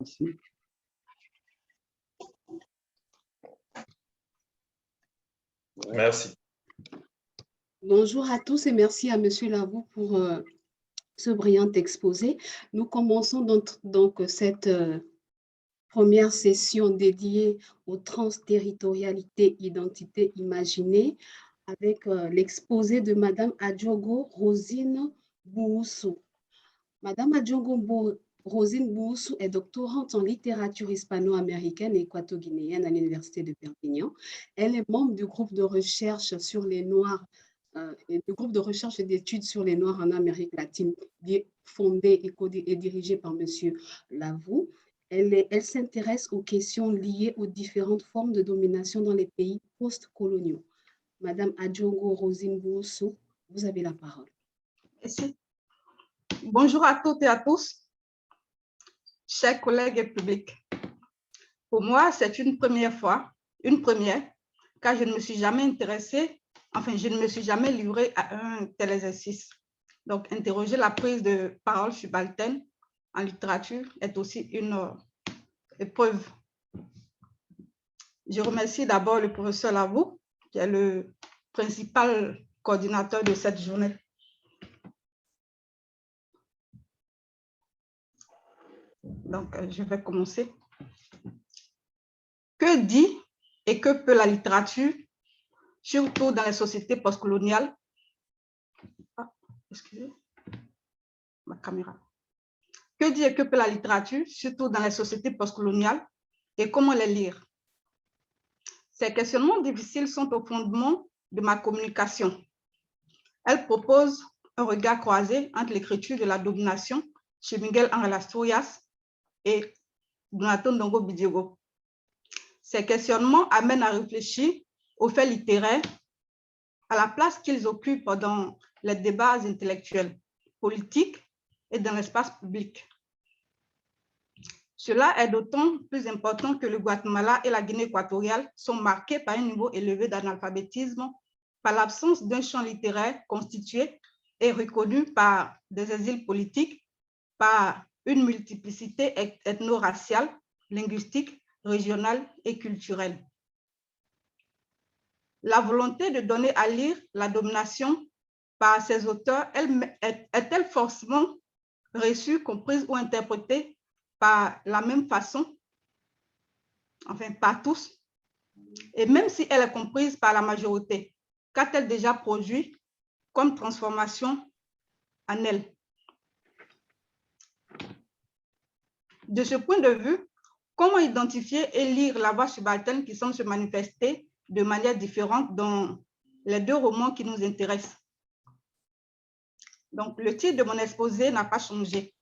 Merci. Merci. Bonjour à tous et merci à Monsieur Lavou pour ce brillant exposé. Nous commençons donc cette première session dédiée aux transterritorialités, identités imaginées avec l'exposé de Madame Adjogo Rosine Bououssou. Madame Adjogo Rosine Bououssou est doctorante en littérature hispano-américaine et équato-guinéenne à l'Université de Perpignan. Elle est membre du groupe de recherche sur les Noirs et du groupe de recherche et d'études sur les Noirs en Amérique latine, fondé et dirigé par M. Lavou. Elle s'intéresse aux questions liées aux différentes formes de domination dans les pays post-coloniaux. Madame Adjogo Rosine Bououssou, vous avez la parole. Merci. Bonjour à toutes et à tous, chers collègues et publics. Pour moi, c'est une première, car je ne me suis jamais intéressée, je ne me suis jamais livrée à un tel exercice. Donc, interroger la prise de parole subalterne en littérature est aussi une épreuve. Je remercie d'abord le professeur Lavou, qui est le principal coordinateur de cette journée. Donc, je vais commencer. Que dit et que peut la littérature, surtout dans les sociétés postcoloniales? Excusez, ma caméra. Que dit et que peut la littérature, surtout dans les sociétés postcoloniales, et comment les lire? Ces questionnements difficiles sont au fondement de ma communication. Elle propose un regard croisé entre l'écriture de la domination chez Miguel Ángel Asturias et Donato Ndongo Bidiogo. Ces questionnements amènent à réfléchir aux faits littéraires, à la place qu'ils occupent dans les débats intellectuels, politiques et dans l'espace public. Cela est d'autant plus important que le Guatemala et la Guinée équatoriale sont marqués par un niveau élevé d'analphabétisme, par l'absence d'un champ littéraire constitué et reconnu par des exiles politiques, par une multiplicité ethno-raciale, linguistique, régionale et culturelle. La volonté de donner à lire la domination par ces auteurs est-elle forcément reçue, comprise ou interprétée par la même façon, par tous? Et même si elle est comprise par la majorité, qu'a-t-elle déjà produit comme transformation en elle? De ce point de vue, comment identifier et lire la voix subalterne qui semble se manifester de manière différente dans les deux romans qui nous intéressent? Donc, le titre de mon exposé n'a pas changé.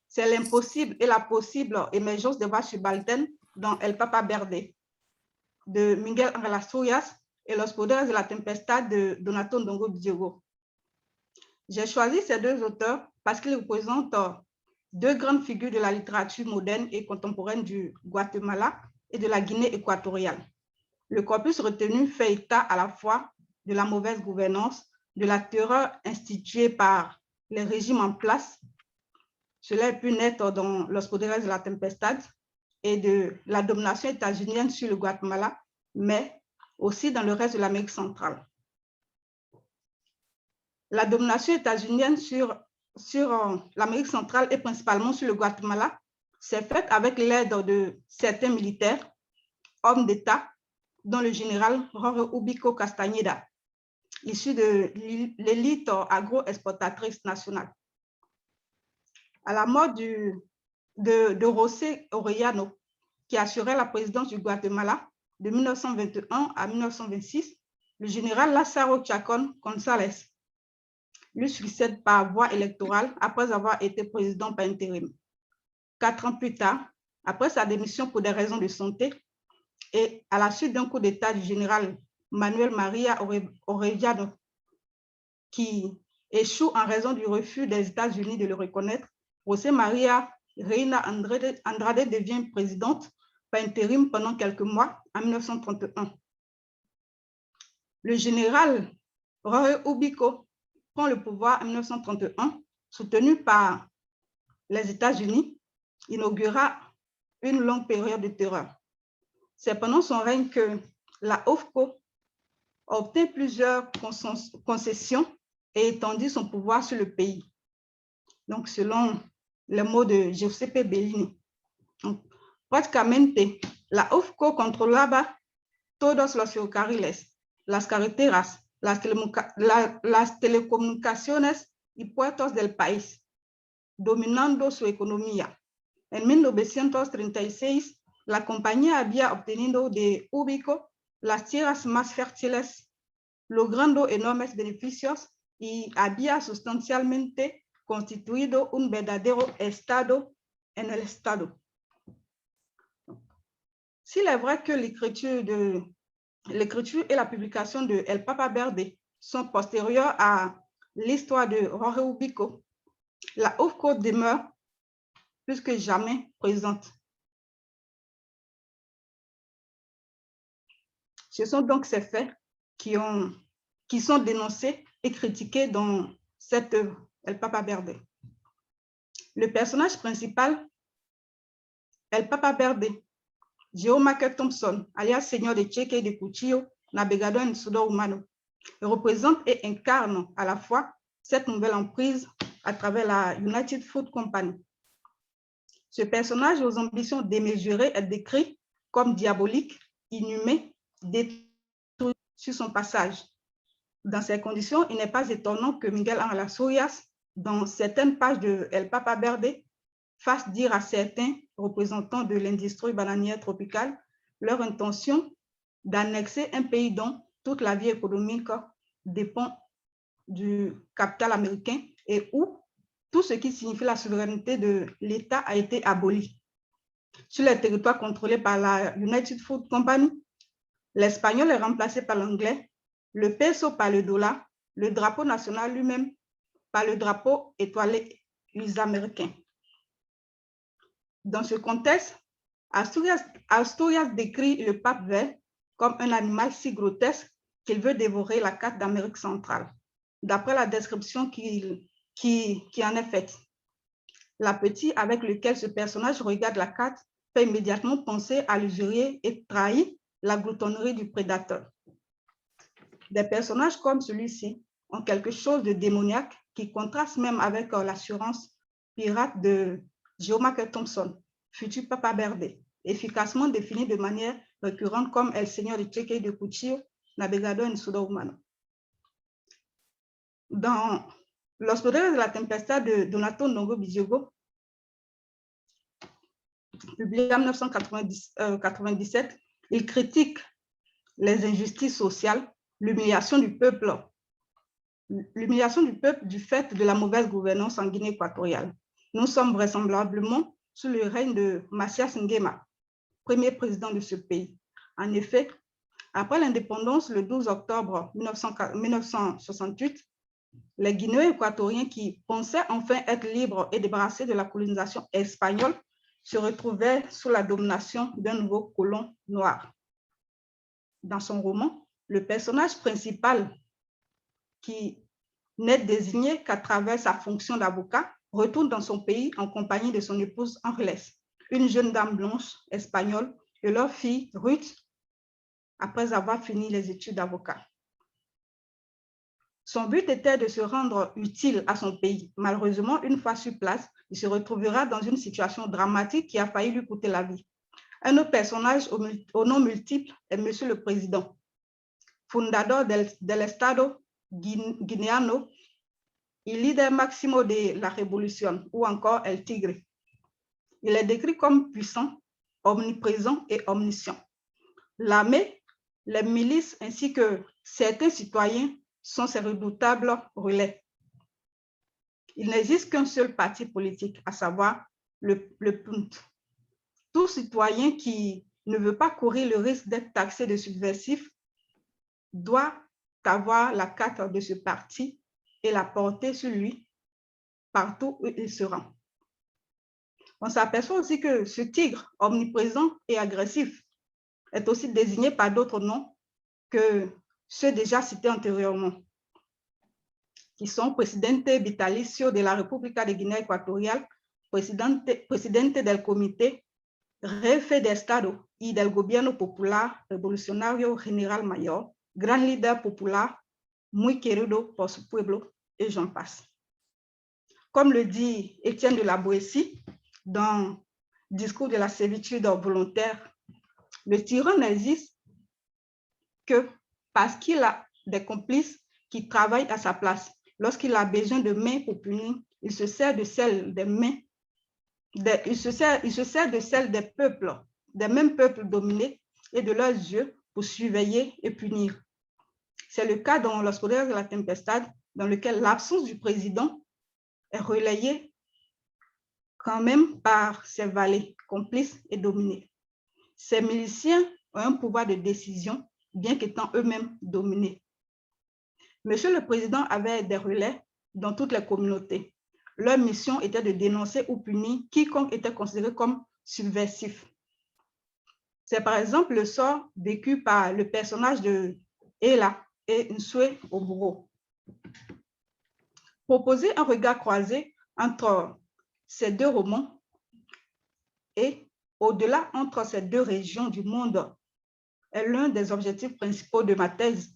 C'est l'impossible et la possible émergence des voix subalternes dans El Papa Verde de Miguel Ángel Asturias et Los Poderes de la Tempestad de Donato Ndongo Bidiogo. J'ai choisi ces deux auteurs parce qu'ils représentent deux grandes figures de la littérature moderne et contemporaine du Guatemala et de la Guinée équatoriale. Le corpus retenu fait état à la fois de la mauvaise gouvernance, de la terreur instituée par les régimes en place. Cela est pu naître dans Los Poderes de la Tempestad et de la domination états-unienne sur le Guatemala, mais aussi dans le reste de l'Amérique centrale. La domination états-unienne sur l'Amérique centrale et principalement sur le Guatemala s'est faite avec l'aide de certains militaires, hommes d'État, dont le général Jorge Ubico Castañeda, issu de l'élite agro-exportatrice nationale. À la mort de José Orellano, qui assurait la présidence du Guatemala de 1921 à 1926, le général Lázaro Chacón González lui succède par voie électorale après avoir été président par intérim. 4 ans plus tard, après sa démission pour des raisons de santé et à la suite d'un coup d'État du général Manuel María Orellano, qui échoue en raison du refus des États-Unis de le reconnaître, José María Reina Andrade devient présidente par intérim pendant quelques mois en 1931. Le général Jorge Ubico prend le pouvoir en 1931, soutenu par les États-Unis, inaugura une longue période de terreur. C'est pendant son règne que la OFCO obtint plusieurs concessions et étendit son pouvoir sur le pays. Donc, selon les mots de Giuseppe Bellini. Donc, prácticamente, la OFCO controlaba todos los ferrocarriles, las carreteras, las telecomunicaciones y puertos del país, dominando su economía. En 1936, la compañía había obtenido de Ubico las tierras más fértiles, logrando enormes beneficios y había sustancialmente constituido un verdadero Estado en el Estado. S'il est vrai que l'écriture et la publication de El Papa Verde sont postérieures à l'histoire de Jorge Ubico, la OFCO demeure plus que jamais présente. Ce sont donc ces faits qui sont dénoncés et critiqués dans cette œuvre, El Papa Verde. Le personnage principal, El Papa Verde, Geomaker Thompson, alias Seigneur de Cheque de Cuchillo, navegador en sudor humano, représente et incarne à la fois cette nouvelle emprise à travers la United Fruit Company. Ce personnage aux ambitions démesurées est décrit comme diabolique, inhumain, détruit sur son passage. Dans ces conditions, il n'est pas étonnant que Miguel Ángel Asturias, dans certaines pages de El Papa Verde, fasse dire à certains représentants de l'industrie bananière tropicale leur intention d'annexer un pays dont toute la vie économique dépend du capital américain et où tout ce qui signifie la souveraineté de l'État a été aboli. Sur les territoires contrôlés par la United Fruit Company, l'espagnol est remplacé par l'anglais, le peso par le dollar, le drapeau national lui-même par le drapeau étoilé américain. Dans ce contexte, Asturias décrit le pape vert comme un animal si grotesque qu'il veut dévorer la carte d'Amérique centrale, d'après la description qui en est faite. L'appétit avec lequel ce personnage regarde la carte fait immédiatement penser à l'usurier et trahit la gloutonnerie du prédateur. Des personnages comme celui-ci ont quelque chose de démoniaque qui contraste même avec l'assurance pirate de Geomaker Thompson, futur Papa Verde, efficacement défini de manière récurrente comme El Señor de Cheque de Cuchillo, navegador en sudor humano. Dans Los Poderes de la Tempestad de Donato Ndongo Bidiogo, publié en 1997, il critique les injustices sociales, l'humiliation du peuple du fait de la mauvaise gouvernance en Guinée équatoriale. Nous sommes vraisemblablement sous le règne de Macias Nguema, premier président de ce pays. En effet, après l'indépendance, le 12 octobre 1968, les Guinéens équatoriens qui pensaient enfin être libres et débarrassés de la colonisation espagnole se retrouvaient sous la domination d'un nouveau colon noir. Dans son roman, le personnage principal, qui n'est désigné qu'à travers sa fonction d'avocat, retourne dans son pays en compagnie de son épouse Ángeles, une jeune dame blanche espagnole, et leur fille Ruth, après avoir fini les études d'avocat. Son but était de se rendre utile à son pays. Malheureusement, une fois sur place, il se retrouvera dans une situation dramatique qui a failli lui coûter la vie. Un autre personnage au nom multiple est Monsieur le Président, fundador del Estado guinéano y líder máximo de la révolution, ou encore El Tigre. Il est décrit comme puissant, omniprésent et omniscient. L'armée, les milices ainsi que certains citoyens sont ses redoutables relais. Il n'existe qu'un seul parti politique, à savoir le PUNT. Tout citoyen qui ne veut pas courir le risque d'être taxé de subversif doit avoir la carte de ce parti et la porter sur lui partout où il se rend. On s'aperçoit aussi que ce tigre omniprésent et agressif est aussi désigné par d'autres noms que ceux déjà cités antérieurement, qui sont Presidente Vitalicio de la República de Guinée équatoriale, presidente del Comité, jefe de Estado y del Gobierno Popular Revolucionario General Mayor, gran líder popular, muy querido por su pueblo, et j'en passe. Comme le dit Étienne de la Boétie dans Discours de la servitude volontaire, le tyran n'existe que parce qu'il a des complices qui travaillent à sa place. Lorsqu'il a besoin de mains pour punir, il se sert de celles des mains, il se sert de celles des peuples, des mêmes peuples dominés et de leurs yeux pour surveiller et punir. C'est le cas dans Los Poderes de la Tempestad, dans lequel l'absence du président est relayée quand même par ses valets, complices et dominés. Ces miliciens ont un pouvoir de décision, bien qu'étant eux-mêmes dominés. Monsieur le Président avait des relais dans toutes les communautés. Leur mission était de dénoncer ou punir quiconque était considéré comme subversif. C'est par exemple le sort vécu par le personnage de Ela et Nsue Oburo. Proposer un regard croisé entre ces deux romans et au-delà entre ces deux régions du monde est l'un des objectifs principaux de ma thèse.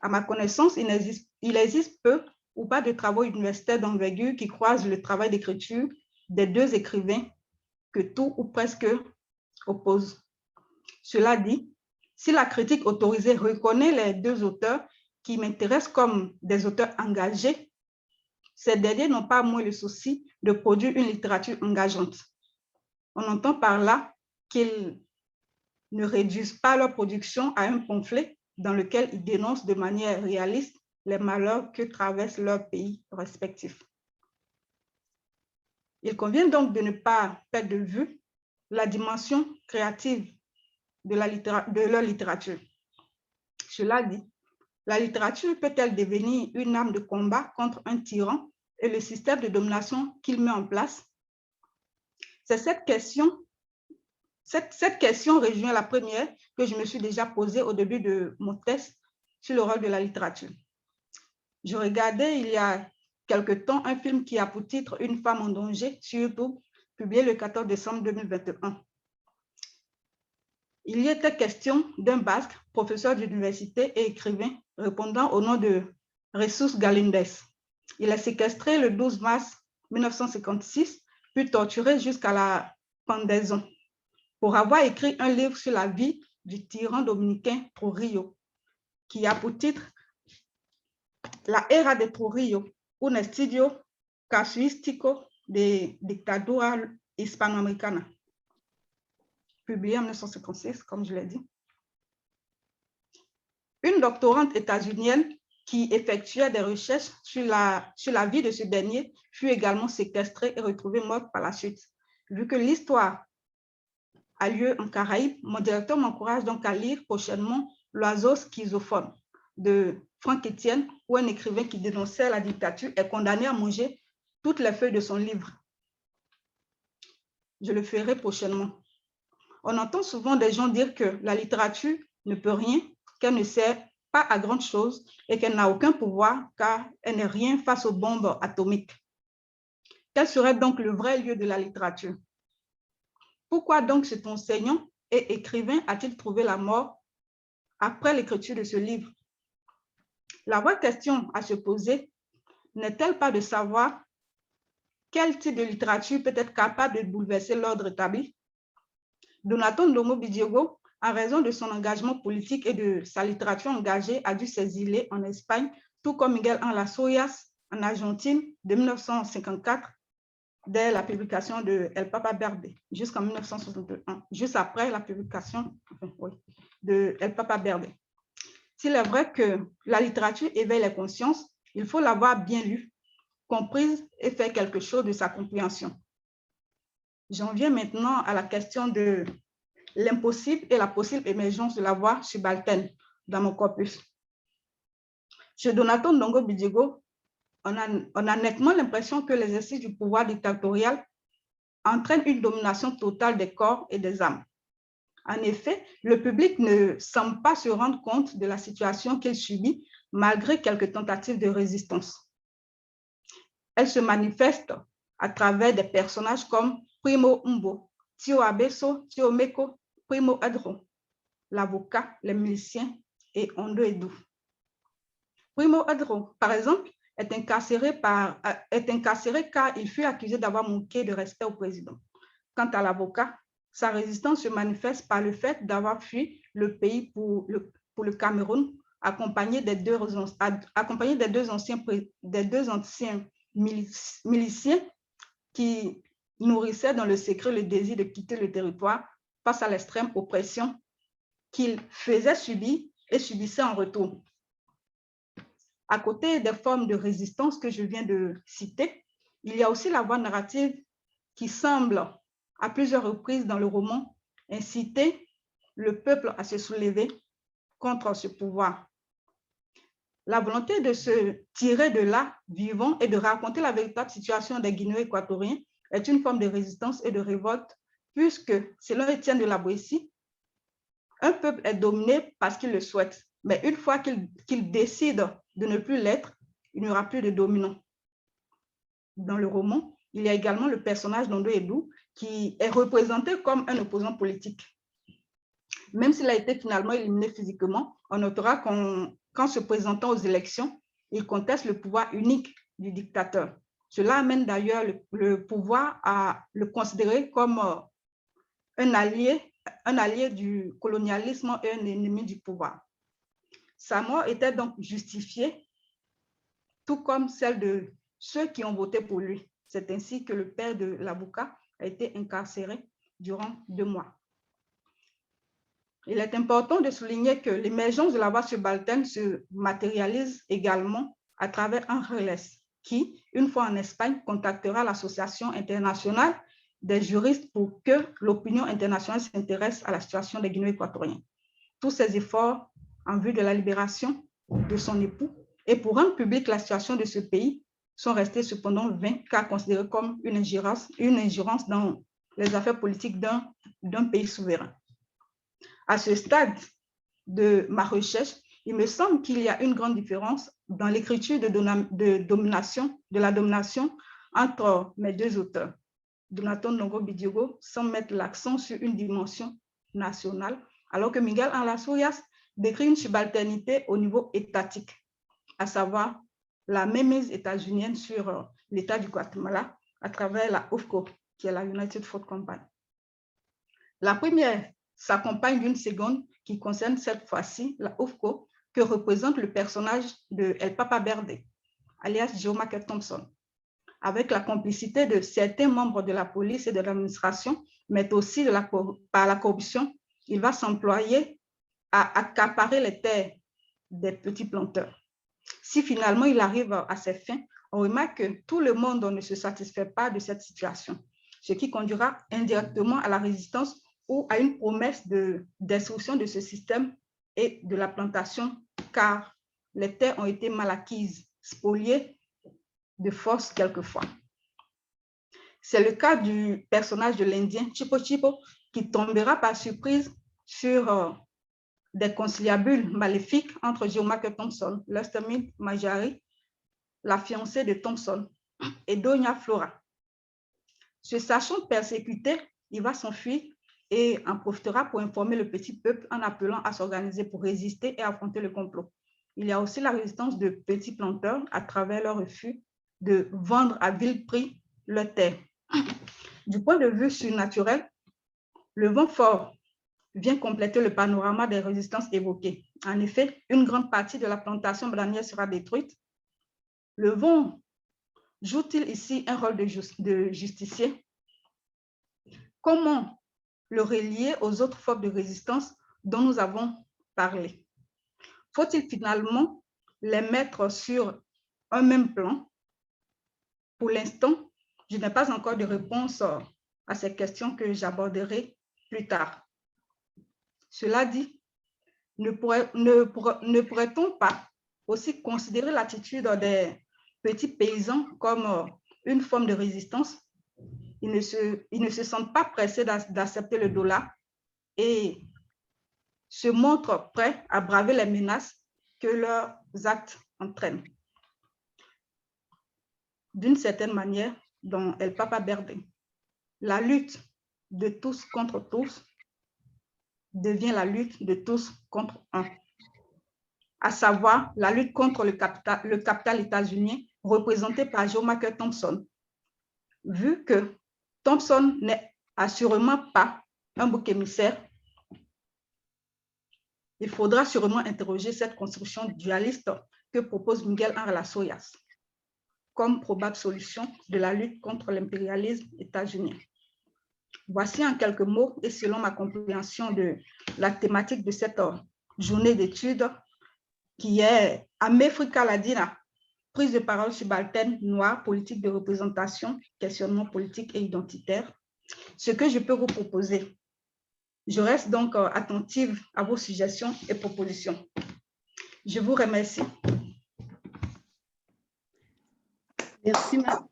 À ma connaissance, il existe peu ou pas de travaux universitaires d'envergure qui croisent le travail d'écriture des deux écrivains que tout ou presque opposent. Cela dit, si la critique autorisée reconnaît les deux auteurs qui m'intéressent comme des auteurs engagés, ces derniers n'ont pas moins le souci de produire une littérature engageante. On entend par là qu'ils ne réduisent pas leur production à un pamphlet dans lequel ils dénoncent de manière réaliste les malheurs que traversent leurs pays respectifs. Il convient donc de ne pas perdre de vue la dimension créative de leur littérature. Cela dit, la littérature peut-elle devenir une arme de combat contre un tyran et le système de domination qu'il met en place? C'est cette question rejoint la première que je me suis déjà posée au début de mon test sur le rôle de la littérature. Je regardais il y a quelque temps un film qui a pour titre « Une femme en danger » sur YouTube, publié le 14 décembre 2021. Il y était question d'un Basque, professeur d'université et écrivain, répondant au nom de Jesus Galíndez. Il est séquestré le 12 mars 1956, puis torturé jusqu'à la pendaison, pour avoir écrit un livre sur la vie du tyran dominicain Trujillo, qui a pour titre La era de Trujillo, un estudio casuístico de dictadura hispanoamericana, publié en 1956, comme je l'ai dit. Une doctorante états-unienne qui effectuait des recherches sur la vie de ce dernier fut également séquestrée et retrouvée morte par la suite. Vu que l'histoire a lieu en Caraïbes, mon directeur m'encourage donc à lire prochainement L'oiseau schizophone de Franck Etienne, où un écrivain qui dénonçait la dictature est condamné à manger toutes les feuilles de son livre. Je le ferai prochainement. On entend souvent des gens dire que la littérature ne peut rien, qu'elle ne sert pas à grande chose et qu'elle n'a aucun pouvoir car elle n'est rien face aux bombes atomiques. Quel serait donc le vrai lieu de la littérature? Pourquoi donc cet enseignant et écrivain a-t-il trouvé la mort après l'écriture de ce livre? La vraie question à se poser n'est-elle pas de savoir quel type de littérature peut être capable de bouleverser l'ordre établi? Donato Ndongo Bidiogo, en raison de son engagement politique et de sa littérature engagée, a dû s'exiler en Espagne, tout comme Miguel Ángel Soyas en Argentine de 1954, dès la publication de El Papa Verde, jusqu'en 1961, juste après la publication de El Papa Verde. S'il est vrai que la littérature éveille les consciences, il faut l'avoir bien lue, comprise et faire quelque chose de sa compréhension. J'en viens maintenant à la question de l'impossible et la possible émergence de la voix subalterne dans mon corpus. Chez Donato Ndongo Bidiogo, on a nettement l'impression que l'exercice du pouvoir dictatorial entraîne une domination totale des corps et des âmes. En effet, le public ne semble pas se rendre compte de la situation qu'il subit malgré quelques tentatives de résistance. Elle se manifeste à travers des personnages comme Primo Mbo, Tio Abeso, Tio Meko, Primo Adro, l'avocat, les miliciens et Ondo Edou. Primo Adro, par exemple, est incarcéré car il fut accusé d'avoir manqué de respect au président. Quant à l'avocat, sa résistance se manifeste par le fait d'avoir fui le pays pour le Cameroun, accompagné des deux anciens miliciens qui nourrissaient dans le secret le désir de quitter le territoire face à l'extrême oppression qu'il faisait subir et subissait en retour. À côté des formes de résistance que je viens de citer, il y a aussi la voie narrative qui semble, à plusieurs reprises dans le roman, inciter le peuple à se soulever contre ce pouvoir. La volonté de se tirer de là vivant et de raconter la véritable situation des Guinéens équatoriens est une forme de résistance et de révolte, puisque, selon Étienne de la Boétie, un peuple est dominé parce qu'il le souhaite. Mais une fois qu'il décide de ne plus l'être, il n'y aura plus de dominant. Dans le roman, il y a également le personnage d'Ondo Edou qui est représenté comme un opposant politique. Même s'il a été finalement éliminé physiquement, on notera qu'en se présentant aux élections, il conteste le pouvoir unique du dictateur. Cela amène d'ailleurs le pouvoir à le considérer comme un allié du colonialisme et un ennemi du pouvoir. Sa mort était donc justifiée, tout comme celle de ceux qui ont voté pour lui. C'est ainsi que le père de l'avocat a été incarcéré durant 2 mois. Il est important de souligner que l'émergence de la voie subalterne se matérialise également à travers un relais qui, une fois en Espagne, contactera l'Association internationale des juristes pour que l'opinion internationale s'intéresse à la situation des Guinéens équatoriens. Tous ces efforts en vue de la libération de son époux et pour rendre publique la situation de ce pays sont restés cependant vains, car considérés comme une ingérence dans les affaires politiques d'un pays souverain. À ce stade de ma recherche, il me semble qu'il y a une grande différence dans l'écriture de la domination entre mes 2 auteurs. Donato Ndongo Bidiogo semble mettre l'accent sur une dimension nationale, alors que Miguel Anlasurias décrit une subalternité au niveau étatique, à savoir la mainmise états-unienne sur l'État du Guatemala à travers la UFCO, qui est la United Fruit Company. La première s'accompagne d'une seconde qui concerne cette fois-ci la UFCO, que représente le personnage de El Papa Berde, alias Joe Macker Thompson, avec la complicité de certains membres de la police et de l'administration, mais aussi par la corruption. Il va s'employer à accaparer les terres des petits planteurs. Si finalement il arrive à ses fins, on remarque que tout le monde ne se satisfait pas de cette situation, ce qui conduira indirectement à la résistance ou à une promesse de destruction de ce système et de la plantation, car les terres ont été mal acquises, spoliées de force quelquefois. C'est le cas du personnage de l'Indien Chipo Chipo, qui tombera par surprise sur des conciliabules maléfiques entre Joe Macker Thompson, Lustamine Majari, la fiancée de Thompson, et Doña Flora. Se sachant persécuté, il va s'enfuir et en profitera pour informer le petit peuple en appelant à s'organiser pour résister et affronter le complot. Il y a aussi la résistance de petits planteurs à travers leur refus de vendre à vil prix leurs terres. Du point de vue surnaturel, le vent fort vient compléter le panorama des résistances évoquées. En effet, une grande partie de la plantation bananière sera détruite. Le vent joue-t-il ici un rôle de justicier? Comment le relier aux autres formes de résistance dont nous avons parlé? Faut-il finalement les mettre sur un même plan? Pour l'instant, je n'ai pas encore de réponse à ces questions que j'aborderai plus tard. Cela dit, ne pourrait-on pas aussi considérer l'attitude des petits paysans comme une forme de résistance? Ils ne se sentent pas pressés d'accepter le dollar et se montrent prêts à braver les menaces que leurs actes entraînent. D'une certaine manière, dont El Papa Berde. La lutte de tous contre tous devient la lutte de tous contre un, à savoir la lutte contre le capital états-unien représenté par Joe Michael Thompson. Vu que Thompson n'est assurément pas un bouc émissaire, il faudra sûrement interroger cette construction dualiste que propose Miguel Ángel Soyas comme probable solution de la lutte contre l'impérialisme états-unien. Voici en quelques mots et selon ma compréhension de la thématique de cette journée d'études qui est América Latina, prise de parole subalterne, noire, politique de représentation, questionnement politique et identitaire. Ce que je peux vous proposer. Je reste donc attentive à vos suggestions et propositions. Je vous remercie. Merci, madame.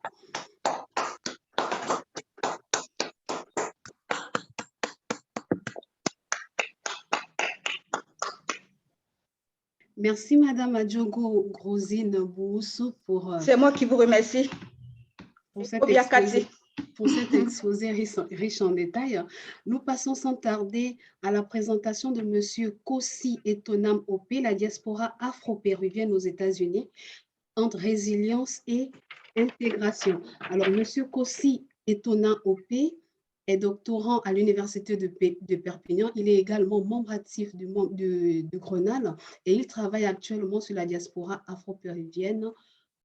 Merci, Madame Adjogo Grosine Boussou pour... C'est moi qui vous remercie. Pour cet exposé riche en détails. Nous passons sans tarder à la présentation de M. Kossi Etonam Opé, la diaspora afro-péruvienne aux États-Unis, entre résilience et intégration. Alors, M. Kossi Etonam Opé est doctorant à l'Université de Perpignan. Il est également membre actif du Grenade et il travaille actuellement sur la diaspora afro-péruvienne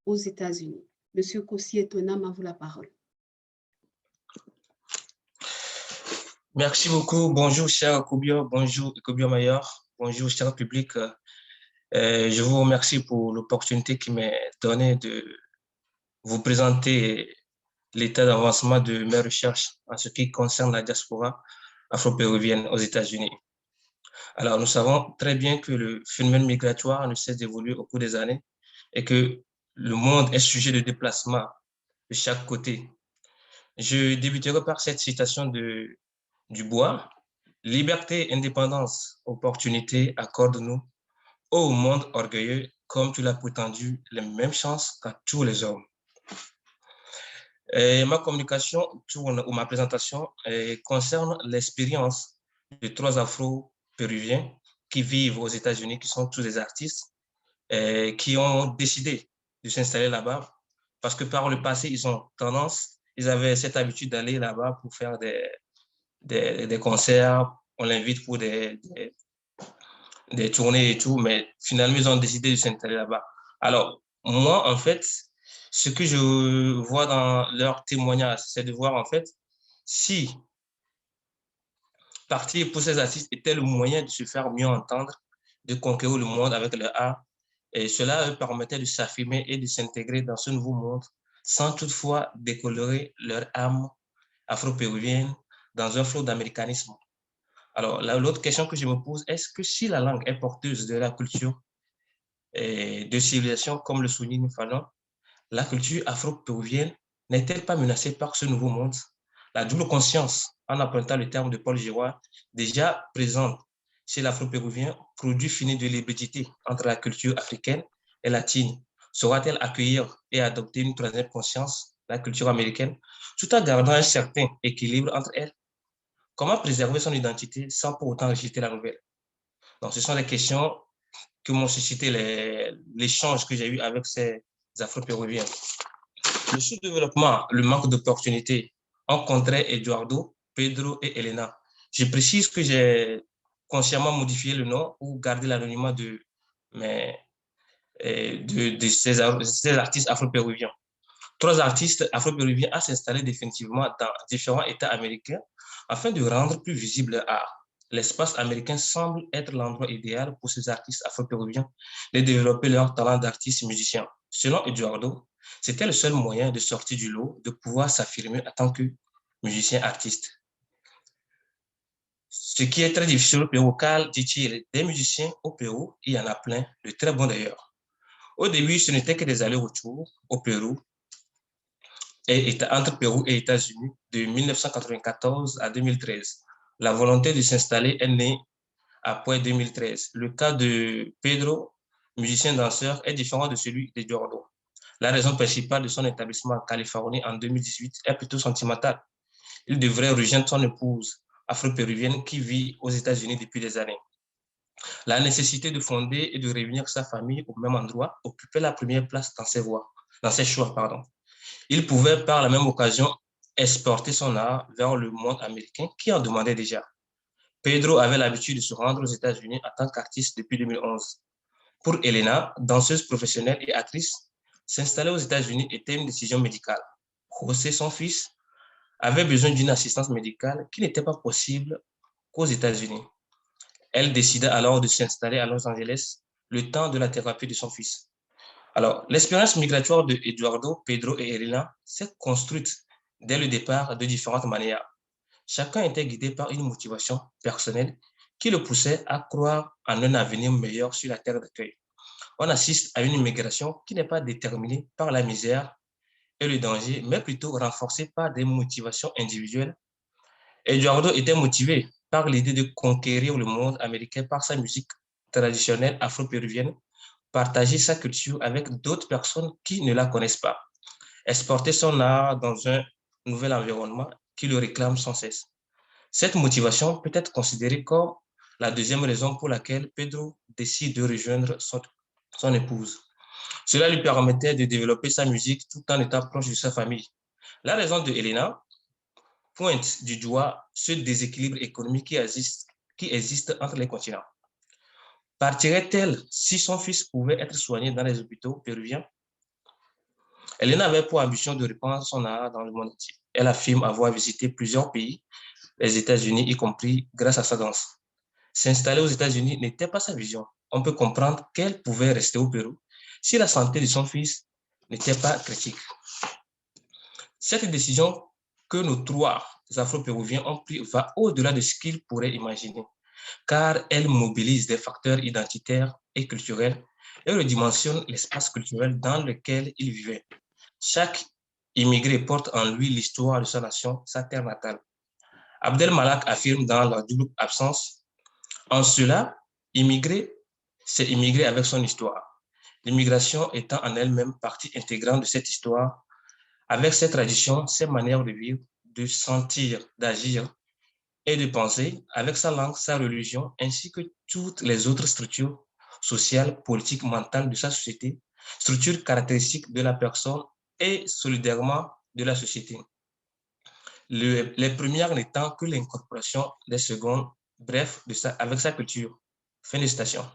aux États-Unis. Monsieur Kossi Etonam, à vous la parole. Merci beaucoup. Bonjour, cher Kobio. Bonjour, Kobio Mayor. Bonjour, cher public. Je vous remercie pour l'opportunité qui m'est donnée de vous présenter l'état d'avancement de mes recherches en ce qui concerne la diaspora afro-péruvienne aux États-Unis. Alors, nous savons très bien que le phénomène migratoire ne cesse d'évoluer au cours des années et que le monde est sujet de déplacement de chaque côté. Je débuterai par cette citation de Dubois. Liberté, indépendance, opportunité, accorde-nous, ô monde orgueilleux, comme tu l'as prétendu, les mêmes chances qu'à tous les hommes. Et ma communication tourne, ou ma présentation concerne l'expérience de 3 Afro-péruviens qui vivent aux États-Unis, qui sont tous des artistes, qui ont décidé de s'installer là-bas parce que par le passé, ils avaient cette habitude d'aller là-bas pour faire des concerts, on l'invite pour des tournées et tout, mais finalement, ils ont décidé de s'installer là-bas. Alors, moi, en fait, ce que je vois dans leur témoignage, c'est de voir, en fait, si partir pour ces artistes était le moyen de se faire mieux entendre, de conquérir le monde avec leur art, et cela leur permettait de s'affirmer et de s'intégrer dans ce nouveau monde, sans toutefois décolorer leur âme afro-péruvienne dans un flot d'américanisme. Alors, l'autre question que je me pose, est-ce que si la langue est porteuse de la culture et de civilisation, comme le souligne Fanon, la culture afro-péruvienne n'est-elle pas menacée par ce nouveau monde? La double conscience, en empruntant le terme de Paul Giroir, déjà présente chez l'afro-péruvien, produit fini de l'hybridité entre la culture africaine et latine. Saura-t-elle accueillir et adopter une troisième conscience, la culture américaine, tout en gardant un certain équilibre entre elles? Comment préserver son identité sans pour autant rejeter la nouvelle? Donc, ce sont les questions que m'ont suscité l'échange que j'ai eu avec ces afro-péruviens. Le sous-développement, le manque d'opportunités ont contraint Eduardo, Pedro et Elena. Je précise que j'ai consciemment modifié le nom pour garder l'anonymat de ces artistes afro-péruviens. 3 artistes afro-péruviens à s'installer définitivement dans différents États américains afin de rendre plus visible leur art. L'espace américain semble être l'endroit idéal pour ces artistes afro-péruviens de développer leur talent d'artiste musicien. Selon Eduardo, c'était le seul moyen de sortir du lot, de pouvoir s'affirmer en tant que musicien artiste. Ce qui est très difficile au Pérou, car, dit-il, des musiciens au Pérou, il y en a plein, de très bons d'ailleurs. Au début, ce n'était que des allers-retours au Pérou, entre Pérou et États-Unis de 1994 à 2013. La volonté de s'installer est née après 2013. Le cas de Pedro, musicien-danseur, est différent de celui de Eduardo. La raison principale de son établissement en Californie en 2018 est plutôt sentimentale. Il devrait rejoindre son épouse afro-péruvienne qui vit aux États-Unis depuis des années. La nécessité de fonder et de réunir sa famille au même endroit occupait la première place dans ses choix. Il pouvait par la même occasion exporter son art vers le monde américain qui en demandait déjà. Pedro avait l'habitude de se rendre aux États-Unis en tant qu'artiste depuis 2011. Pour Elena, danseuse professionnelle et actrice, s'installer aux États-Unis était une décision médicale. José, son fils, avait besoin d'une assistance médicale qui n'était pas possible qu'aux États-Unis. Elle décida alors de s'installer à Los Angeles le temps de la thérapie de son fils. Alors, l'expérience migratoire de Eduardo, Pedro et Elena s'est construite dès le départ de différentes manières. Chacun était guidé par une motivation personnelle qui le poussait à croire en un avenir meilleur sur la terre d'accueil. On assiste à une immigration qui n'est pas déterminée par la misère et le danger, mais plutôt renforcée par des motivations individuelles. Eduardo était motivé par l'idée de conquérir le monde américain par sa musique traditionnelle afro-péruvienne, partager sa culture avec d'autres personnes qui ne la connaissent pas, exporter son art dans un nouvel environnement qui le réclame sans cesse. Cette motivation peut être considérée comme la deuxième raison pour laquelle Pedro décide de rejoindre son épouse. Cela lui permettait de développer sa musique tout en étant proche de sa famille. La raison de Elena pointe du doigt ce déséquilibre économique qui existe entre les continents. Partirait-elle si son fils pouvait être soigné dans les hôpitaux péruviens? Elena avait pour ambition de répandre son art dans le monde entier. Elle affirme avoir visité plusieurs pays, les États-Unis y compris, grâce à sa danse. S'installer aux États-Unis n'était pas sa vision. On peut comprendre qu'elle pouvait rester au Pérou si la santé de son fils n'était pas critique. Cette décision que nos trois Afro-Péruviens ont prise va au-delà de ce qu'ils pourraient imaginer, car elle mobilise des facteurs identitaires et culturels et redimensionne l'espace culturel dans lequel ils vivaient. Chaque immigré porte en lui l'histoire de sa nation, sa terre natale. Abdel Malak affirme dans La double absence, en cela, immigrer, c'est immigrer avec son histoire. L'immigration étant en elle-même partie intégrante de cette histoire, avec ses traditions, ses manières de vivre, de sentir, d'agir et de penser, avec sa langue, sa religion, ainsi que toutes les autres structures sociales, politiques, mentales de sa société, structures caractéristiques de la personne et solidairement de la société. Les premières n'étant que l'incorporation des secondes, bref, avec sa culture. Fin de citation.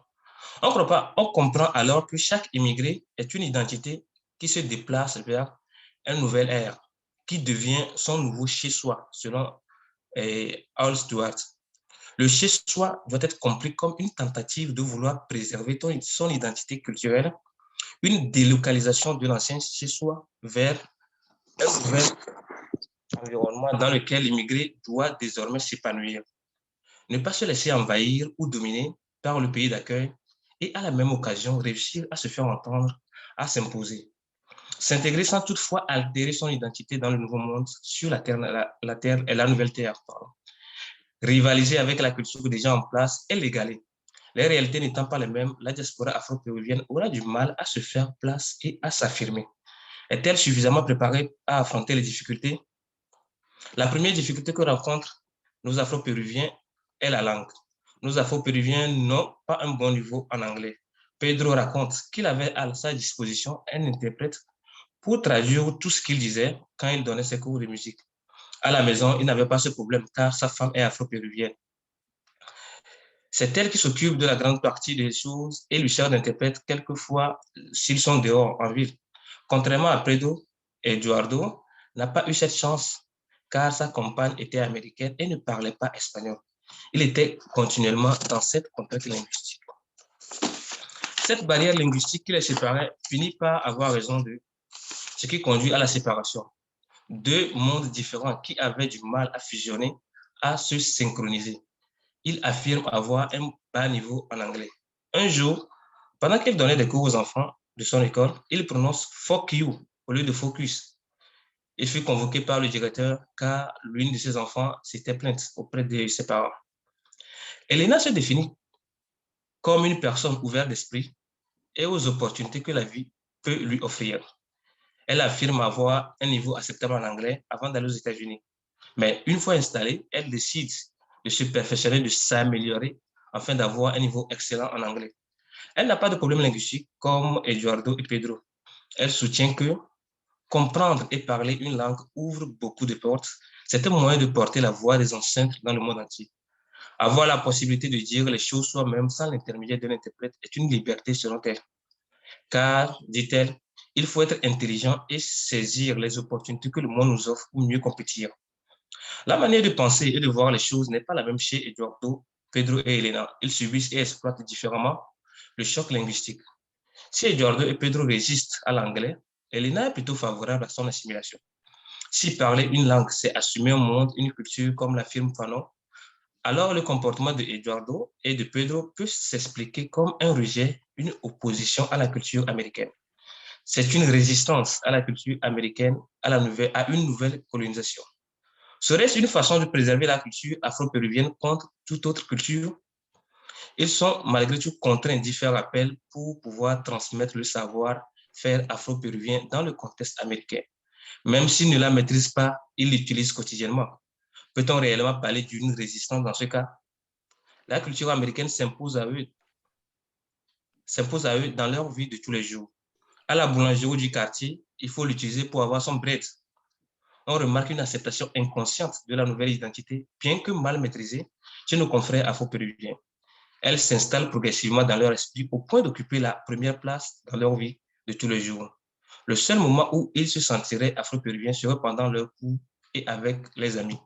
On comprend alors que chaque immigré est une identité qui se déplace vers un nouvel ère, qui devient son nouveau chez-soi, selon Hal Stewart. Le chez-soi doit être compris comme une tentative de vouloir préserver son identité culturelle, une délocalisation de l'ancien chez-soi vers un nouvel environnement dans lequel l'immigré doit désormais s'épanouir. Ne pas se laisser envahir ou dominer par le pays d'accueil et à la même occasion réussir à se faire entendre, à s'imposer. S'intégrer sans toutefois altérer son identité dans le nouveau monde sur la terre et la nouvelle terre. Rivaliser avec la culture déjà en place et l'égaler. Les réalités n'étant pas les mêmes, la diaspora afro-péruvienne aura du mal à se faire place et à s'affirmer. Est-elle suffisamment préparée à affronter les difficultés? La première difficulté que rencontrent nos afro-péruviens est la langue. Nos afro-péruviens n'ont pas un bon niveau en anglais. Pedro raconte qu'il avait à sa disposition un interprète pour traduire tout ce qu'il disait quand il donnait ses cours de musique. À la maison, il n'avait pas ce problème car sa femme est afro-péruvienne. C'est elle qui s'occupe de la grande partie des choses et lui sert d'interprète quelquefois s'ils sont dehors en ville. Contrairement à Pedro, Eduardo n'a pas eu cette chance car sa compagne était américaine et ne parlait pas espagnol. Il était continuellement dans cette contrainte linguistique. Cette barrière linguistique qui les séparait finit par avoir raison d'eux, ce qui conduit à la séparation. Deux mondes différents qui avaient du mal à fusionner, à se synchroniser. Il affirme avoir un bas niveau en anglais. Un jour, pendant qu'il donnait des cours aux enfants de son école, il prononce « fuck you » au lieu de « focus ». Il fut convoqué par le directeur car l'une de ses enfants s'était plainte auprès de ses parents. Elena se définit comme une personne ouverte d'esprit et aux opportunités que la vie peut lui offrir. Elle affirme avoir un niveau acceptable en anglais avant d'aller aux États-Unis. Mais une fois installée, elle décide de se perfectionner, de s'améliorer afin d'avoir un niveau excellent en anglais. Elle n'a pas de problème linguistique comme Eduardo et Pedro. Elle soutient que comprendre et parler une langue ouvre beaucoup de portes. C'est un moyen de porter la voix des ancêtres dans le monde entier. Avoir la possibilité de dire les choses soi-même sans l'intermédiaire d'un interprète est une liberté selon elle. Car, dit-elle, il faut être intelligent et saisir les opportunités que le monde nous offre pour mieux compétir. La manière de penser et de voir les choses n'est pas la même chez Eduardo, Pedro et Elena. Ils subissent et exploitent différemment le choc linguistique. Si Eduardo et Pedro résistent à l'anglais, Elena est plutôt favorable à son assimilation. Si parler une langue, c'est assumer un monde, une culture, comme l'affirme Fanon, alors le comportement de Eduardo et de Pedro peut s'expliquer comme un rejet, une opposition à la culture américaine. C'est une résistance à la culture américaine, à une nouvelle colonisation. Serait-ce une façon de préserver la culture afro-péruvienne contre toute autre culture? Ils sont malgré tout contraints d'y faire appel pour pouvoir transmettre le savoir-faire afro-péruvien dans le contexte américain. Même s'ils ne la maîtrisent pas, ils l'utilisent quotidiennement. Peut-on réellement parler d'une résistance dans ce cas? La culture américaine s'impose à eux dans leur vie de tous les jours. À la boulangerie du quartier, il faut l'utiliser pour avoir son bread. On remarque une acceptation inconsciente de la nouvelle identité, bien que mal maîtrisée, chez nos confrères afro-péruviens. Elle s'installe progressivement dans leur esprit au point d'occuper la première place dans leur vie de tous les jours. Le seul moment où ils se sentiraient afro-péruviens serait pendant leur cours et avec les amis.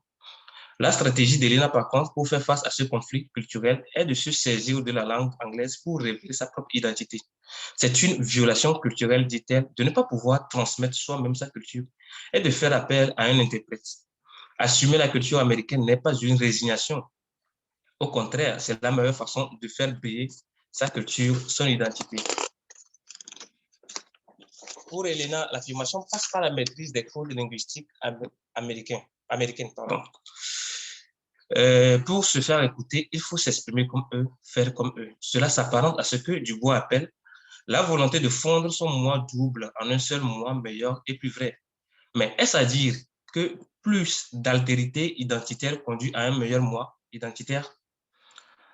La stratégie d'Elena, par contre, pour faire face à ce conflit culturel est de se saisir de la langue anglaise pour révéler sa propre identité. C'est une violation culturelle, dit-elle, de ne pas pouvoir transmettre soi-même sa culture et de faire appel à un interprète. Assumer la culture américaine n'est pas une résignation. Au contraire, c'est la meilleure façon de faire briller sa culture, son identité. Pour Elena, l'affirmation passe par la maîtrise des codes linguistiques américaines. Pour se faire écouter, il faut s'exprimer comme eux, faire comme eux. Cela s'apparente à ce que Dubois appelle la volonté de fondre son moi double en un seul moi meilleur et plus vrai. Mais est-ce à dire que plus d'altérité identitaire conduit à un meilleur moi identitaire?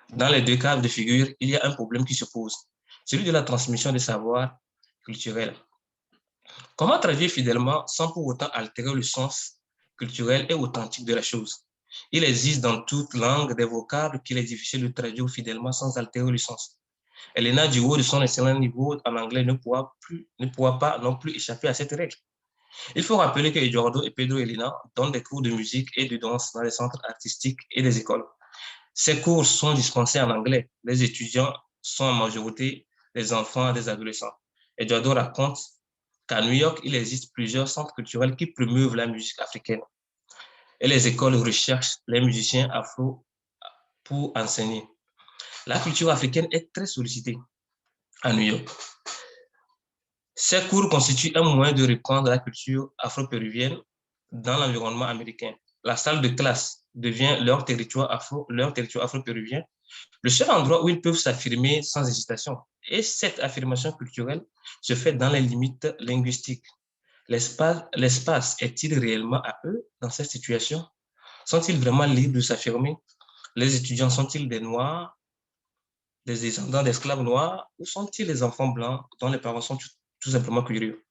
Dans les deux cas de figure, il y a un problème qui se pose, celui de la transmission des savoirs culturels. Comment traduire fidèlement sans pour autant altérer le sens culturel et authentique de la chose? Il existe dans toute langue des vocables qu'il est difficile de traduire fidèlement sans altérer le sens. Elena, du haut de son excellent niveau en anglais, ne pourra pas non plus échapper à cette règle. Il faut rappeler que Eduardo et Pedro Elena donnent des cours de musique et de danse dans les centres artistiques et des écoles. Ces cours sont dispensés en anglais. Les étudiants sont en majorité des enfants et des adolescents. Eduardo raconte qu'à New York, il existe plusieurs centres culturels qui promeuvent la musique africaine. Et les écoles recherchent les musiciens afro pour enseigner. La culture africaine est très sollicitée à New York. Ces cours constituent un moyen de répandre la culture afro-péruvienne dans l'environnement américain. La salle de classe devient leur territoire afro-péruvien, le seul endroit où ils peuvent s'affirmer sans hésitation. Et cette affirmation culturelle se fait dans les limites linguistiques. L'espace est-il réellement à eux dans cette situation? Sont-ils vraiment libres de s'affirmer? Les étudiants sont-ils des Noirs, des descendants d'esclaves noirs, ou sont-ils des enfants blancs dont les parents sont tout simplement curieux?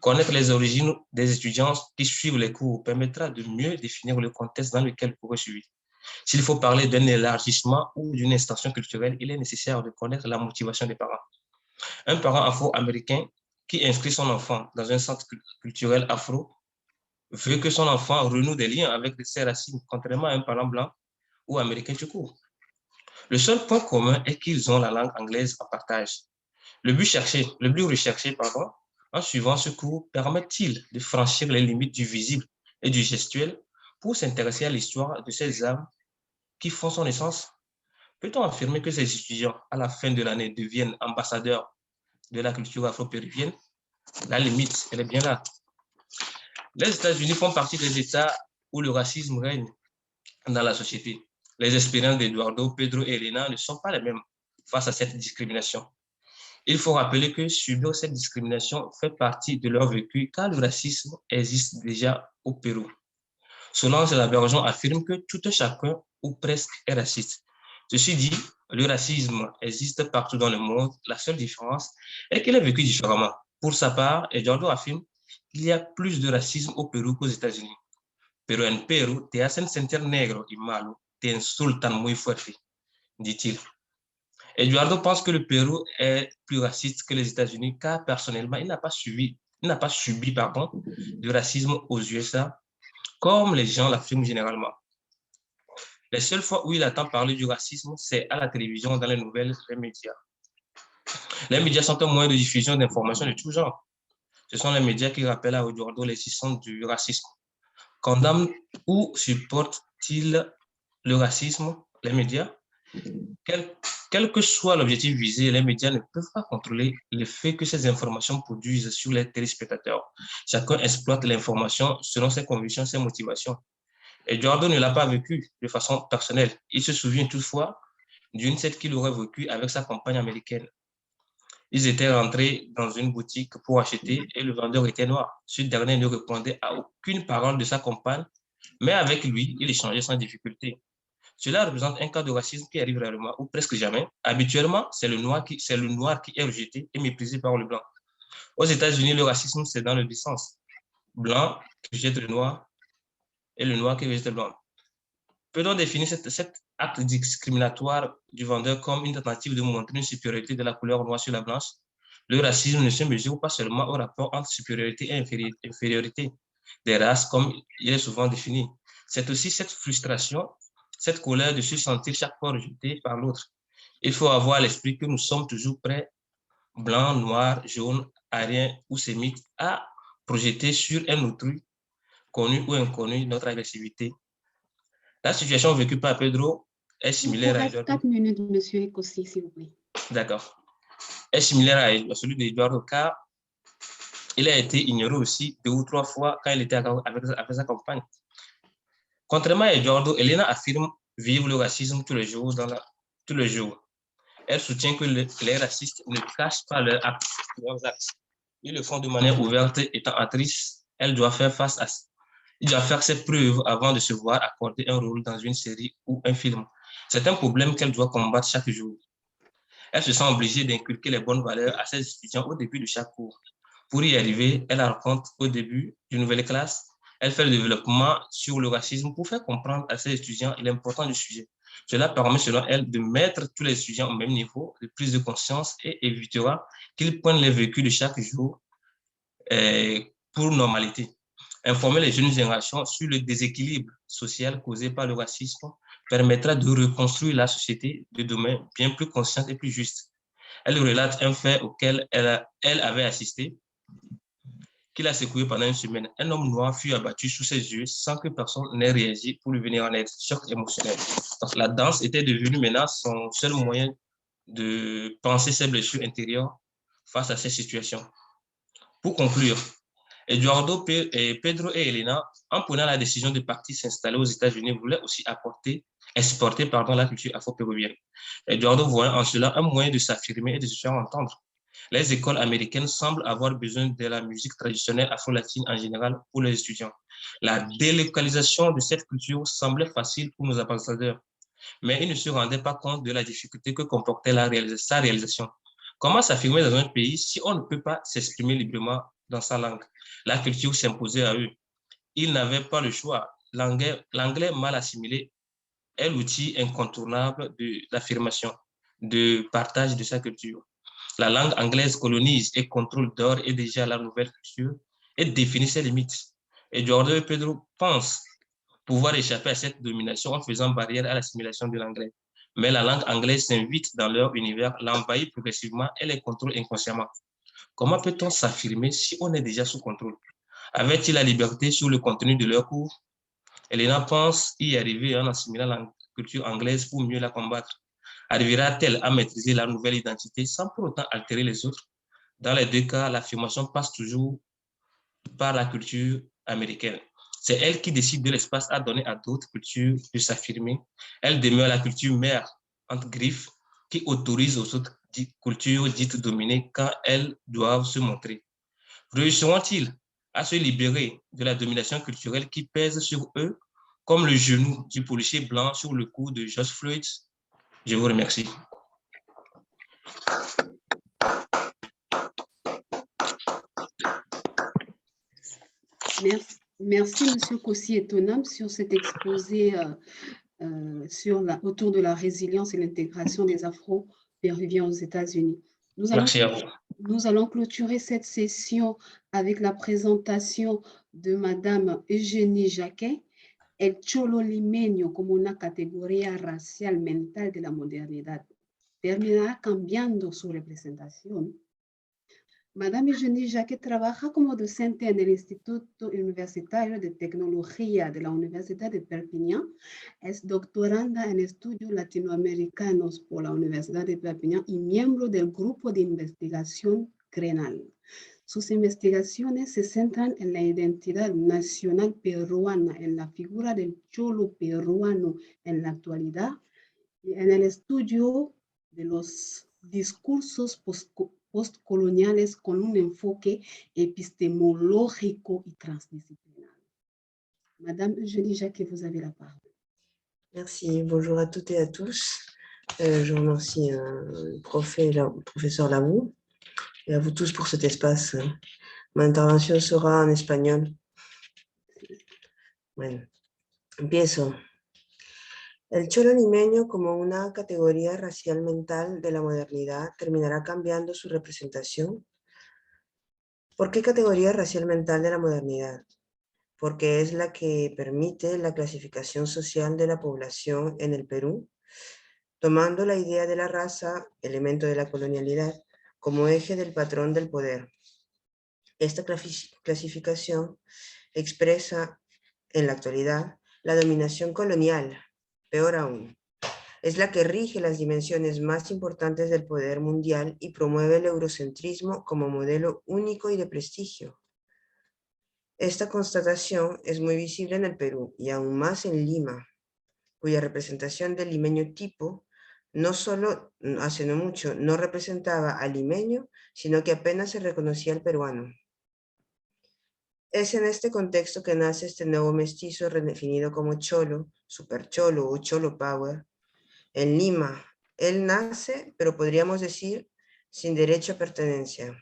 Connaître les origines des étudiants qui suivent les cours permettra de mieux définir le contexte dans lequel ils pourraient suivre. S'il faut parler d'un élargissement ou d'une extension culturelle, il est nécessaire de connaître la motivation des parents. Un parent afro-américain qui inscrit son enfant dans un centre culturel afro veut que son enfant renoue des liens avec ses racines, contrairement à un parent blanc ou américain tout court. Le seul point commun est qu'ils ont la langue anglaise en partage. Le but recherché, en suivant ce cours, permet-il de franchir les limites du visible et du gestuel pour s'intéresser à l'histoire de ces âmes qui font son essence? Peut-on affirmer que ces étudiants, à la fin de l'année, deviennent ambassadeurs de la culture afro-péruvienne? La limite, elle est bien là. Les États-Unis font partie des États où le racisme règne dans la société. Les expériences d'Eduardo, Pedro et Elena ne sont pas les mêmes face à cette discrimination. Il faut rappeler que subir cette discrimination fait partie de leur vécu car le racisme existe déjà au Pérou. Solange Labergeon affirme que tout un chacun ou presque est raciste. Ceci dit, le racisme existe partout dans le monde. La seule différence est qu'il est vécu différemment. Pour sa part, Eduardo affirme qu'il y a plus de racisme au Pérou qu'aux États-Unis. Pero en Perú te hacen sentir negro y malo, te insultan muy fuerte, dit-il. Eduardo pense que le Pérou est plus raciste que les États-Unis car personnellement, il n'a pas subi de racisme aux USA comme les gens l'affirment généralement. Les seules fois où il entend parler du racisme, c'est à la télévision, dans les nouvelles, les médias. Les médias sont un moyen de diffusion d'informations de tout genre. Ce sont les médias qui rappellent à Eduardo l'existence du racisme. Condamnent ou supportent-ils le racisme, les médias? Quel que soit l'objectif visé, les médias ne peuvent pas contrôler l'effet que ces informations produisent sur les téléspectateurs. Chacun exploite l'information selon ses convictions, ses motivations. Eduardo ne l'a pas vécu de façon personnelle. Il se souvient toutefois d'une scène qu'il aurait vécue avec sa compagne américaine. Ils étaient rentrés dans une boutique pour acheter et le vendeur était noir. Ce dernier ne répondait à aucune parole de sa compagne, mais avec lui, il échangeait sans difficulté. Cela représente un cas de racisme qui arrive rarement ou presque jamais. Habituellement, c'est le noir qui est rejeté et méprisé par le blanc. Aux États-Unis, le racisme, c'est dans le deux sens. Blanc qui rejette le noir et le noir qui rejette le blanc. Peut-on définir cet acte discriminatoire du vendeur comme une tentative de montrer une supériorité de la couleur noire sur la blanche? Le racisme ne se mesure pas seulement au rapport entre supériorité et infériorité des races, comme il est souvent défini. C'est aussi cette frustration, cette colère de se sentir chaque fois rejeté par l'autre. Il faut avoir à l'esprit que nous sommes toujours prêts, blancs, noirs, jaunes, ariens ou sémites, à projeter sur un autrui, connu ou inconnu, notre agressivité. La situation vécue par Pedro est similaire à Eduardo. 4 minutes, monsieur Ekossi, s'il vous plaît. D'accord. Est similaire à celui d'Eduardo car il a été ignoré aussi 2 ou 3 fois quand il était avec sa compagne. Contrairement à Eduardo, Elena affirme vivre le racisme tous les jours. Elle soutient que les racistes ne cachent pas leurs actes. Ils le font de manière ouverte. Étant actrice, elle doit faire face à il doit faire ses preuves avant de se voir accorder un rôle dans une série ou un film. C'est un problème qu'elle doit combattre chaque jour. Elle se sent obligée d'inculquer les bonnes valeurs à ses étudiants au début de chaque cours. Pour y arriver, elle rencontre au début d'une nouvelle classe. Elle fait le développement sur le racisme pour faire comprendre à ses étudiants l'importance du sujet. Cela permet, selon elle, de mettre tous les étudiants au même niveau de prise de conscience et évitera qu'ils prennent les vécus de chaque jour pour normalité. Informer les jeunes générations sur le déséquilibre social causé par le racisme permettra de reconstruire la société de demain bien plus consciente et plus juste. Elle relate un fait auquel elle avait assisté, qu'il a secoué pendant une semaine. Un homme noir fut abattu sous ses yeux sans que personne n'ait réagi pour lui venir en aide. Choc émotionnel. Donc, la danse était devenue maintenant son seul moyen de penser ses blessures intérieures face à ces situations. Pour conclure, Eduardo, Pedro et Elena, en prenant la décision de partir s'installer aux États-Unis, voulaient aussi exporter la culture afro-péruvienne. Eduardo voyait en cela un moyen de s'affirmer et de se faire entendre. Les écoles américaines semblent avoir besoin de la musique traditionnelle afro-latine en général pour les étudiants. La délocalisation de cette culture semblait facile pour nos ambassadeurs, mais ils ne se rendaient pas compte de la difficulté que comportait sa réalisation. Comment s'affirmer dans un pays si on ne peut pas s'exprimer librement dans sa langue? La culture s'imposait à eux. Ils n'avaient pas le choix. L'anglais mal assimilé est l'outil incontournable de l'affirmation, de partage de sa culture. La langue anglaise colonise et contrôle d'or et déjà la nouvelle culture et définit ses limites. Eduardo et Pedro pensent pouvoir échapper à cette domination en faisant barrière à l'assimilation de l'anglais. Mais la langue anglaise s'invite dans leur univers, l'envahit progressivement et les contrôle inconsciemment. Comment peut-on s'affirmer si on est déjà sous contrôle? Avait-il la liberté sur le contenu de leur cours? Elena pense y arriver en assimilant la culture anglaise pour mieux la combattre. Arrivera-t-elle à maîtriser la nouvelle identité sans pour autant altérer les autres? Dans les 2 cas, l'affirmation passe toujours par la culture américaine. C'est elle qui décide de l'espace à donner à d'autres cultures de s'affirmer. Elle demeure la culture mère, entre griffes, qui autorise aux autres cultures dites dominées quand elles doivent se montrer? Réussiront-ils à se libérer de la domination culturelle qui pèse sur eux, comme le genou du policier blanc sur le cou de George Floyd? Je vous remercie. Merci, M. Kossi-Etonam, sur cet exposé autour de la résilience et l'intégration des Afro-Péruviens aux États-Unis. Nous allons clôturer cette session avec la présentation de Madame Eugénie Jacquet, El Cholo Limeño como una categoría racial mental de la modernidad. Terminará cambiando su representación. Madame Eugénie Jacquet trabaja como docente en el Instituto Universitario de Tecnología de la Universidad de Perpiñán. Es doctoranda en estudios latinoamericanos por la Universidad de Perpiñán y miembro del grupo de investigación CRENAL. Sus investigaciones se centran en la identidad nacional peruana, en la figura del cholo peruano en la actualidad y en el estudio de los discursos postcoloniales con un enfoque epistémológico y transdisciplinaire. Madame Eugénie Jacquet, vous avez la parole. Merci, bonjour à toutes et à tous. Je remercie le professeur Lavou et à vous tous pour cet espace. Ma intervención sera en español. Bueno, empiezo. El cholo limeño como una categoría racial mental de la modernidad terminará cambiando su representación. ¿Por qué categoría racial mental de la modernidad? Porque es la que permite la clasificación social de la población en el Perú, tomando la idea de la raza, elemento de la colonialidad, como eje del patrón del poder. Esta clasificación expresa en la actualidad la dominación colonial, peor aún. Es la que rige las dimensiones más importantes del poder mundial y promueve el eurocentrismo como modelo único y de prestigio. Esta constatación es muy visible en el Perú y aún más en Lima, cuya representación del limeño tipo no solo hace no mucho no representaba al limeño, sino que apenas se reconocía al peruano. Es en este contexto que nace este nuevo mestizo redefinido como cholo, supercholo o cholo power. En Lima, él nace, pero podríamos decir, sin derecho a pertenencia.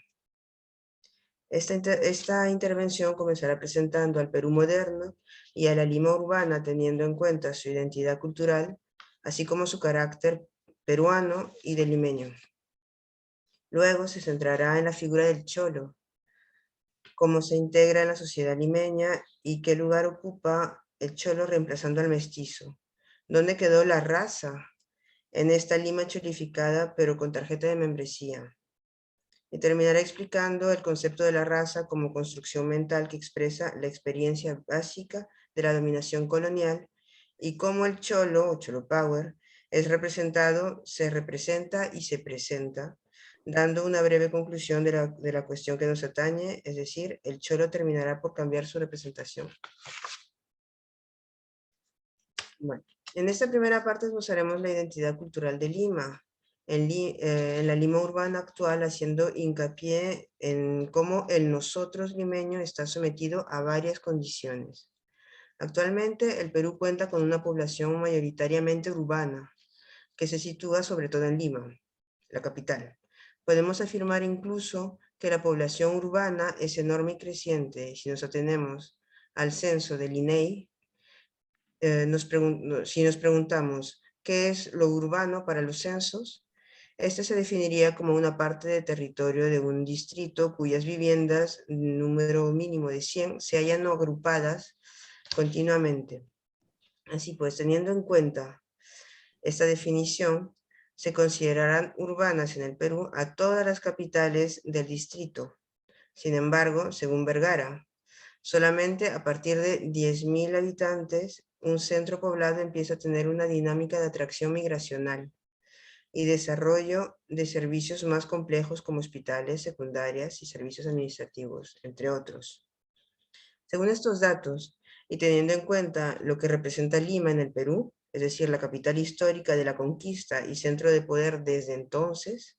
Esta intervención comenzará presentando al Perú moderno y a la Lima urbana teniendo en cuenta su identidad cultural, así como su carácter peruano y de limeño. Luego se centrará en la figura del cholo, cómo se integra en la sociedad limeña y qué lugar ocupa el cholo reemplazando al mestizo. ¿Dónde quedó la raza en esta Lima cholificada pero con tarjeta de membresía? Y terminará explicando el concepto de la raza como construcción mental que expresa la experiencia básica de la dominación colonial y cómo el cholo o cholo power es representado, se representa y se presenta, dando una breve conclusión de la cuestión que nos atañe, es decir, el cholo terminará por cambiar su representación. Bueno, en esta primera parte esbozaremos la identidad cultural de Lima, en la Lima urbana actual, haciendo hincapié en cómo el nosotros limeño está sometido a varias condiciones. Actualmente, el Perú cuenta con una población mayoritariamente urbana, que se sitúa sobre todo en Lima, la capital. Podemos afirmar incluso que la población urbana es enorme y creciente. Si nos atenemos al censo del INEI, si nos preguntamos qué es lo urbano para los censos, este se definiría como una parte de territorio de un distrito cuyas viviendas, número mínimo de 100, se hallan agrupadas continuamente. Así pues, teniendo en cuenta esta definición, se considerarán urbanas en el Perú a todas las capitales del distrito. Sin embargo, según Vergara, solamente a partir de 10.000 habitantes, un centro poblado empieza a tener una dinámica de atracción migracional y desarrollo de servicios más complejos como hospitales, secundarias y servicios administrativos, entre otros. Según estos datos, y teniendo en cuenta lo que representa Lima en el Perú, es decir, la capital histórica de la conquista y centro de poder desde entonces,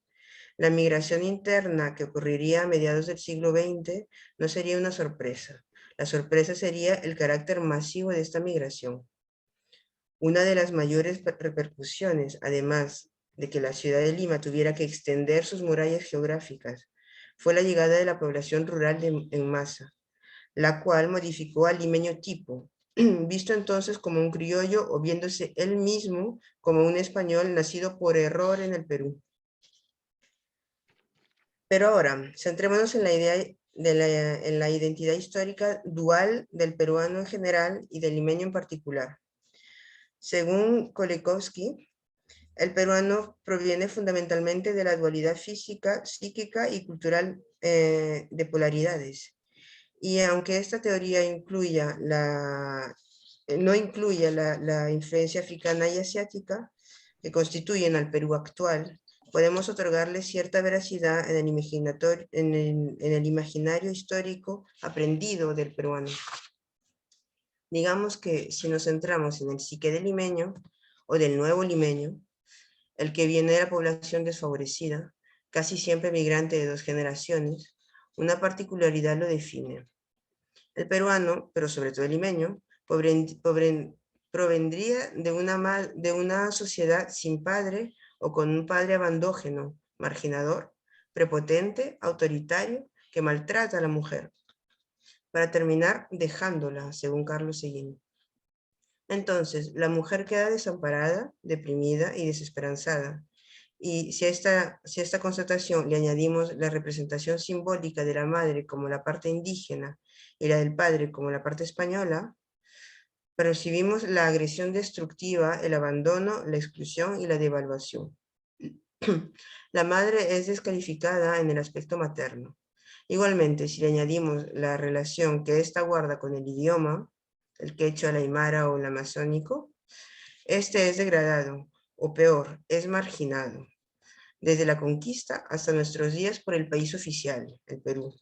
La migración interna que ocurriría a mediados del siglo XX no sería una sorpresa. La sorpresa sería el carácter masivo de esta migración. Una de las mayores repercusiones, además de que la ciudad de Lima tuviera que extender sus murallas geográficas, fue la llegada de la población rural en masa, la cual modificó al limeño tipo, visto entonces como un criollo o viéndose él mismo como un español nacido por error en el Perú. Pero ahora, centrémonos en la idea en la identidad histórica dual del peruano en general y del limeño en particular. Según Kolekowski, el peruano proviene fundamentalmente de la dualidad física, psíquica y cultural de polaridades. Y aunque esta teoría no incluya la influencia africana y asiática que constituyen al Perú actual, podemos otorgarle cierta veracidad en el imaginario histórico aprendido del peruano. Digamos que si nos centramos en el psique del limeño o del nuevo limeño, el que viene de la población desfavorecida, casi siempre migrante de 2 generaciones, una particularidad lo define. El peruano, pero sobre todo el limeño, provendría de una sociedad sin padre o con un padre abandógeno, marginador, prepotente, autoritario, que maltrata a la mujer, para terminar dejándola, según Carlos Seguín. Entonces, la mujer queda desamparada, deprimida y desesperanzada. Y si a esta constatación le añadimos la representación simbólica de la madre como la parte indígena y la del padre como la parte española, percibimos la agresión destructiva, el abandono, la exclusión y la devaluación. La madre es descalificada en el aspecto materno. Igualmente, si le añadimos la relación que ésta guarda con el idioma, el quechua, el aymara o el amazónico, este es degradado, o peor, es marginado, desde la conquista hasta nuestros días por el país oficial, el Perú.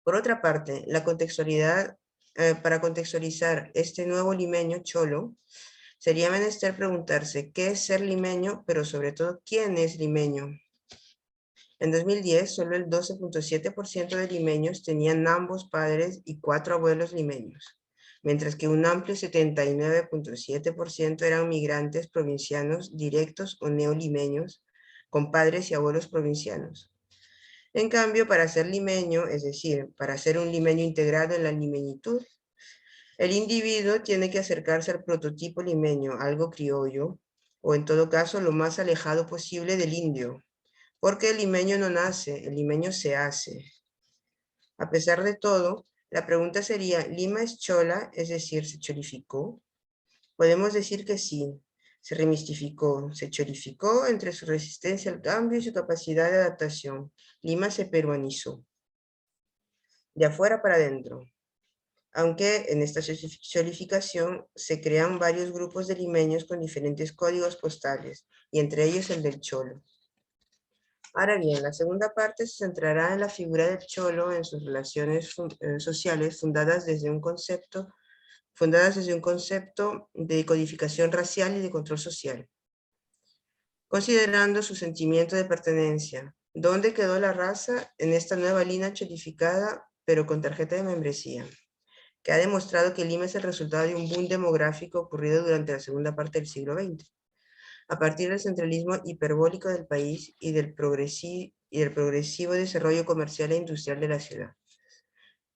Por otra parte, para contextualizar este nuevo limeño cholo, sería menester preguntarse qué es ser limeño, pero sobre todo quién es limeño. En 2010, solo el 12.7% de limeños tenían ambos padres y 4 abuelos limeños, mientras que un amplio 79.7% eran migrantes provincianos directos o neolimeños, con padres y abuelos provincianos. En cambio, para ser limeño, es decir, para ser un limeño integrado en la limeñitud, el individuo tiene que acercarse al prototipo limeño, algo criollo, o en todo caso lo más alejado posible del indio, porque el limeño no nace, el limeño se hace. A pesar de todo, la pregunta sería, ¿Lima es chola, es decir, se cholificó? Podemos decir que sí, se remistificó, se cholificó entre su resistencia al cambio y su capacidad de adaptación. Lima se peruanizó. De afuera para adentro. Aunque en esta cholificación se crean varios grupos de limeños con diferentes códigos postales, y entre ellos el del cholo. Ahora bien, la segunda parte se centrará en la figura del cholo en sus relaciones sociales fundadas desde un concepto de codificación racial y de control social. Considerando su sentimiento de pertenencia, ¿dónde quedó la raza en esta nueva línea cholificada, pero con tarjeta de membresía? Que ha demostrado que Lima es el resultado de un boom demográfico ocurrido durante la segunda parte del siglo XX. A partir del centralismo hiperbólico del país y del progresivo desarrollo comercial e industrial de la ciudad.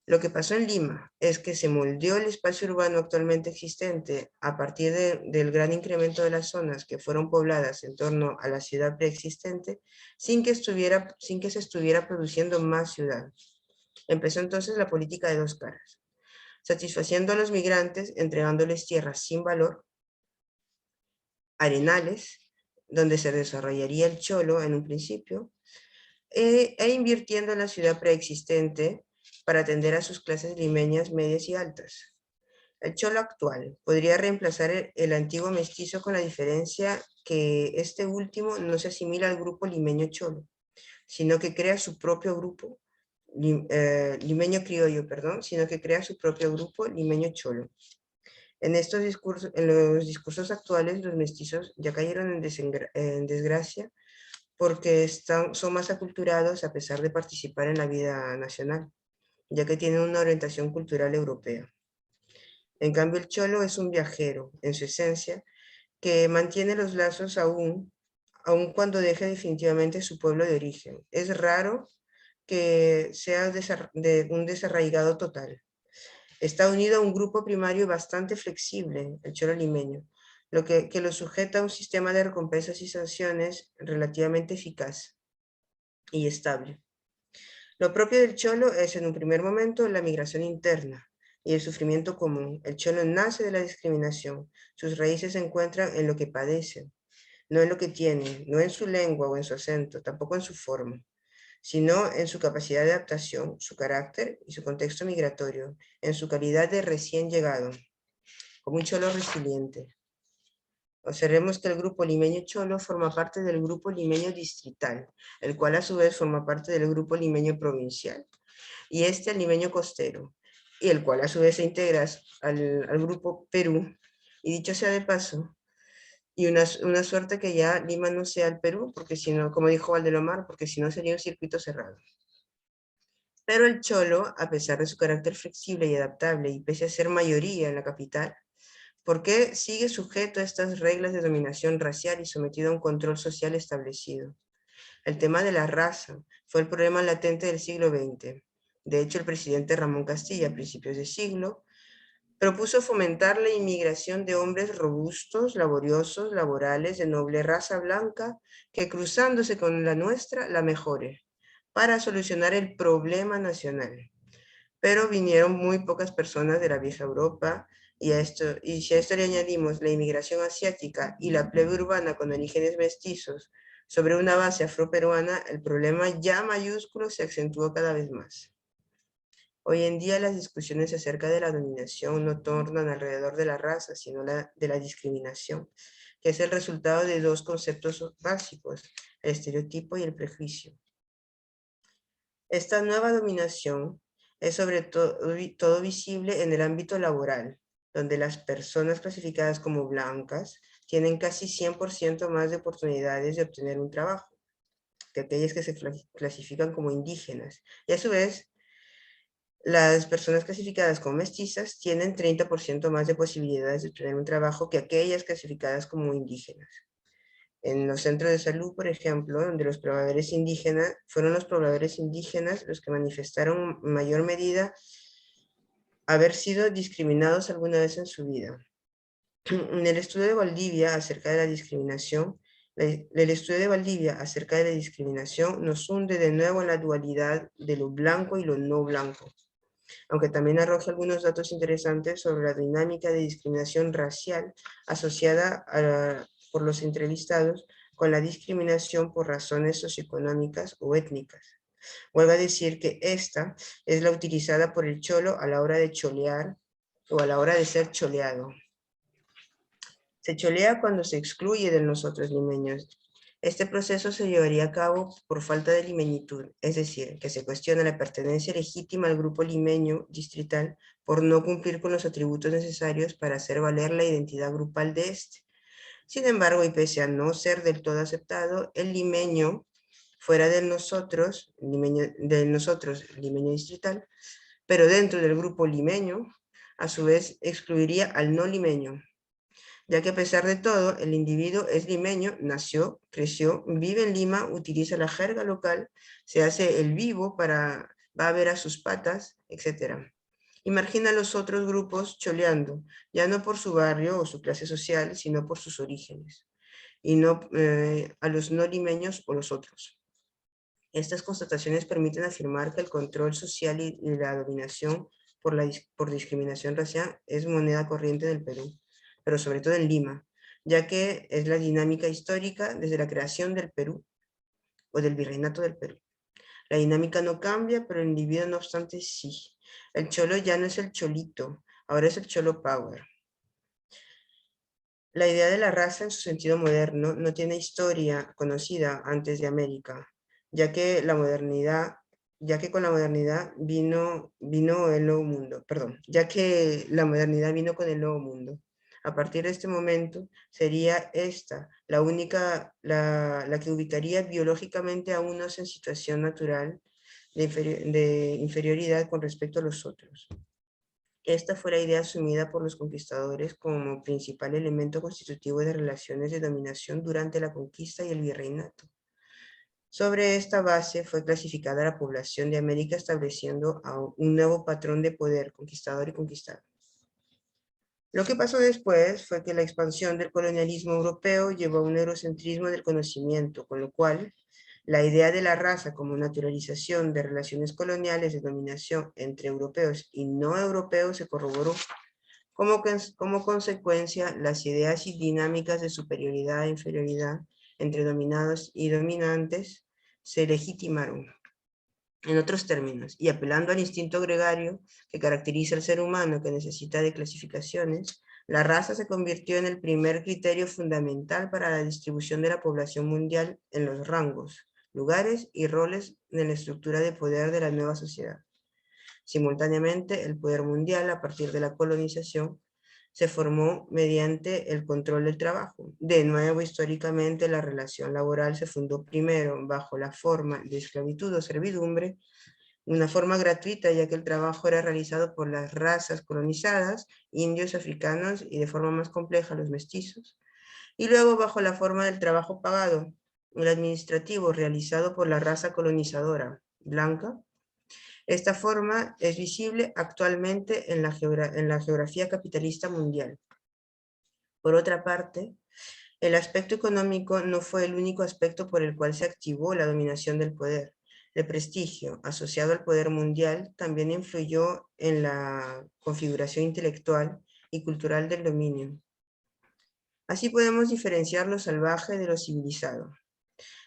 Lo que pasó en Lima es que se moldeó el espacio urbano actualmente existente a partir del gran incremento de las zonas que fueron pobladas en torno a la ciudad preexistente sin que se estuviera produciendo más ciudad. Empezó entonces la política de 2 caras, satisfaciendo a los migrantes entregándoles tierras sin valor, arenales, donde se desarrollaría el cholo en un principio, e invirtiendo en la ciudad preexistente para atender a sus clases limeñas medias y altas. El cholo actual podría reemplazar el antiguo mestizo con la diferencia que este último no se asimila al grupo limeño cholo, sino que crea su propio grupo, limeño criollo, sino que crea su propio grupo limeño cholo. En los discursos actuales, los mestizos ya cayeron en desgracia porque son más aculturados a pesar de participar en la vida nacional, ya que tienen una orientación cultural europea. En cambio, el cholo es un viajero, en su esencia, que mantiene los lazos aún cuando deje definitivamente su pueblo de origen. Es raro que sea un desarraigado total. Está unido a un grupo primario bastante flexible, el cholo limeño, lo que lo sujeta a un sistema de recompensas y sanciones relativamente eficaz y estable. Lo propio del cholo es, en un primer momento, la migración interna y el sufrimiento común. El cholo nace de la discriminación. Sus raíces se encuentran en lo que padecen, no en lo que tienen, no en su lengua o en su acento, tampoco en su forma, sino en su capacidad de adaptación, su carácter y su contexto migratorio, en su calidad de recién llegado, como un cholo resiliente. Observemos que el grupo limeño cholo forma parte del grupo limeño distrital, el cual a su vez forma parte del grupo limeño provincial, y el limeño costero, y el cual a su vez se integra al grupo Perú. Y dicho sea de paso, y una suerte que ya Lima no sea el Perú, porque si no, como dijo Valdelomar, porque si no sería un circuito cerrado. Pero el cholo, a pesar de su carácter flexible y adaptable, y pese a ser mayoría en la capital, ¿por qué sigue sujeto a estas reglas de dominación racial y sometido a un control social establecido? El tema de la raza fue el problema latente del siglo XX. De hecho, el presidente Ramón Castilla, a principios de siglo, propuso fomentar la inmigración de hombres robustos, laboriosos, laborales, de noble raza blanca, que cruzándose con la nuestra, la mejore, para solucionar el problema nacional. Pero vinieron muy pocas personas de la vieja Europa, y si a esto le añadimos la inmigración asiática y la plebe urbana con orígenes mestizos sobre una base afroperuana, el problema ya mayúsculo se acentuó cada vez más. Hoy en día las discusiones acerca de la dominación no tornan alrededor de la raza, sino de la discriminación, que es el resultado de dos conceptos básicos, el estereotipo y el prejuicio. Esta nueva dominación es sobre todo visible en el ámbito laboral, donde las personas clasificadas como blancas tienen casi 100% más de oportunidades de obtener un trabajo que aquellas que se clasifican como indígenas. Y a su vez, las personas clasificadas como mestizas tienen 30% más de posibilidades de obtener un trabajo que aquellas clasificadas como indígenas. En los centros de salud, por ejemplo, donde fueron los pobladores indígenas los que manifestaron en mayor medida haber sido discriminados alguna vez en su vida. En el estudio de Valdivia acerca de la discriminación, nos hunde de nuevo en la dualidad de lo blanco y lo no blanco, aunque también arroja algunos datos interesantes sobre la dinámica de discriminación racial asociada por los entrevistados con la discriminación por razones socioeconómicas o étnicas. Vuelvo a decir que esta es la utilizada por el cholo a la hora de cholear o a la hora de ser choleado. Se cholea cuando se excluye de nosotros limeños. Este proceso se llevaría a cabo por falta de limeñitud, es decir, que se cuestiona la pertenencia legítima al grupo limeño distrital por no cumplir con los atributos necesarios para hacer valer la identidad grupal de este. Sin embargo, y pese a no ser del todo aceptado, el limeño fuera de nosotros, limeño distrital, pero dentro del grupo limeño, a su vez excluiría al no limeño, ya que a pesar de todo, el individuo es limeño, nació, creció, vive en Lima, utiliza la jerga local, se hace el vivo va a ver a sus patas, etc. Y margina a los otros grupos choleando, ya no por su barrio o su clase social, sino por sus orígenes, y no a los no limeños o los otros. Estas constataciones permiten afirmar que el control social y la dominación por discriminación racial es moneda corriente del Perú, pero sobre todo en Lima, ya que es la dinámica histórica desde la creación del Perú o del virreinato del Perú. La dinámica no cambia, pero el individuo no obstante sí. El cholo ya no es el cholito, ahora es el cholo power. La idea de la raza en su sentido moderno no tiene historia conocida antes de América, ya que con la modernidad vino el nuevo mundo, ya que la modernidad vino con el nuevo mundo. A partir de este momento, sería esta la única, la que ubicaría biológicamente a unos en situación natural de inferioridad con respecto a los otros. Esta fue la idea asumida por los conquistadores como principal elemento constitutivo de relaciones de dominación durante la conquista y el virreinato. Sobre esta base fue clasificada la población de América, estableciendo un nuevo patrón de poder, conquistador y conquistado. Lo que pasó después fue que la expansión del colonialismo europeo llevó a un eurocentrismo del conocimiento, con lo cual la idea de la raza como naturalización de relaciones coloniales de dominación entre europeos y no europeos se corroboró. Como consecuencia, las ideas y dinámicas de superioridad e inferioridad entre dominados y dominantes se legitimaron. En otros términos, y apelando al instinto gregario que caracteriza al ser humano que necesita de clasificaciones, la raza se convirtió en el primer criterio fundamental para la distribución de la población mundial en los rangos, lugares y roles de la estructura de poder de la nueva sociedad. Simultáneamente, el poder mundial, a partir de la colonización, se formó mediante el control del trabajo. De nuevo, históricamente, la relación laboral se fundó primero bajo la forma de esclavitud o servidumbre, una forma gratuita ya que el trabajo era realizado por las razas colonizadas, indios, africanos y de forma más compleja los mestizos, y luego bajo la forma del trabajo pagado, el administrativo realizado por la raza colonizadora, blanca. Esta forma es visible actualmente en la geografía capitalista mundial. Por otra parte, el aspecto económico no fue el único aspecto por el cual se activó la dominación del poder. El prestigio asociado al poder mundial también influyó en la configuración intelectual y cultural del dominio. Así podemos diferenciar lo salvaje de lo civilizado.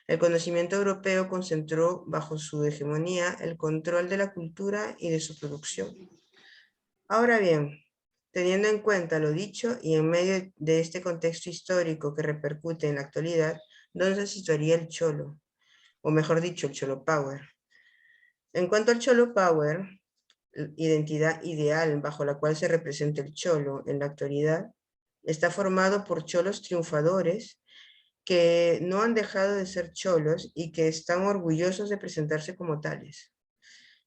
El conocimiento europeo concentró bajo su hegemonía el control de la cultura y de su producción. Ahora bien, teniendo en cuenta lo dicho y en medio de este contexto histórico que repercute en la actualidad, ¿dónde se situaría el cholo? O mejor dicho, el cholo power. En cuanto al cholo power, identidad ideal bajo la cual se representa el cholo en la actualidad, está formado por cholos triunfadores que no han dejado de ser cholos y que están orgullosos de presentarse como tales.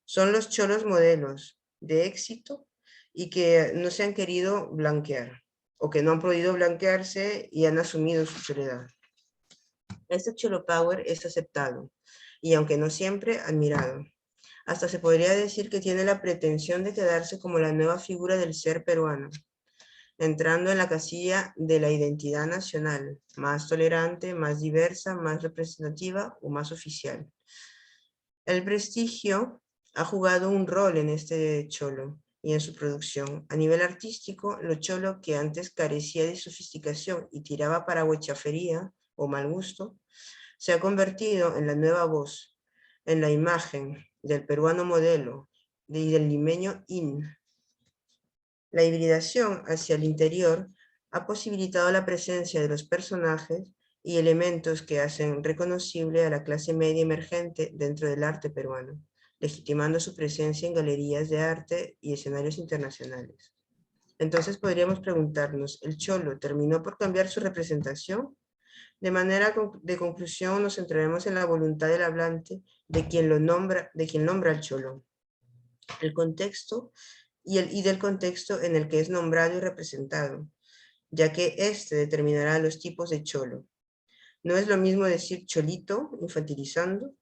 Son los cholos modelos de éxito y que no se han querido blanquear o que no han podido blanquearse y han asumido su soledad. Este cholo power es aceptado y aunque no siempre, admirado. Hasta se podría decir que tiene la pretensión de quedarse como la nueva figura del ser peruano, entrando en la casilla de la identidad nacional, más tolerante, más diversa, más representativa o más oficial. El prestigio ha jugado un rol en este cholo y en su producción. A nivel artístico, lo cholo que antes carecía de sofisticación y tiraba para huechafería o mal gusto, se ha convertido en la nueva voz, en la imagen del peruano modelo y del limeño in. La hibridación hacia el interior ha posibilitado la presencia de los personajes y elementos que hacen reconocible a la clase media emergente dentro del arte peruano, legitimando su presencia en galerías de arte y escenarios internacionales. Entonces podríamos preguntarnos, ¿el cholo terminó por cambiar su representación? De manera de conclusión nos centraremos en la voluntad del hablante de quien nombra al cholo. El contexto y del contexto en el que es nombrado y representado, ya que éste determinará los tipos de cholo. No es lo mismo decir cholito, infantilizando,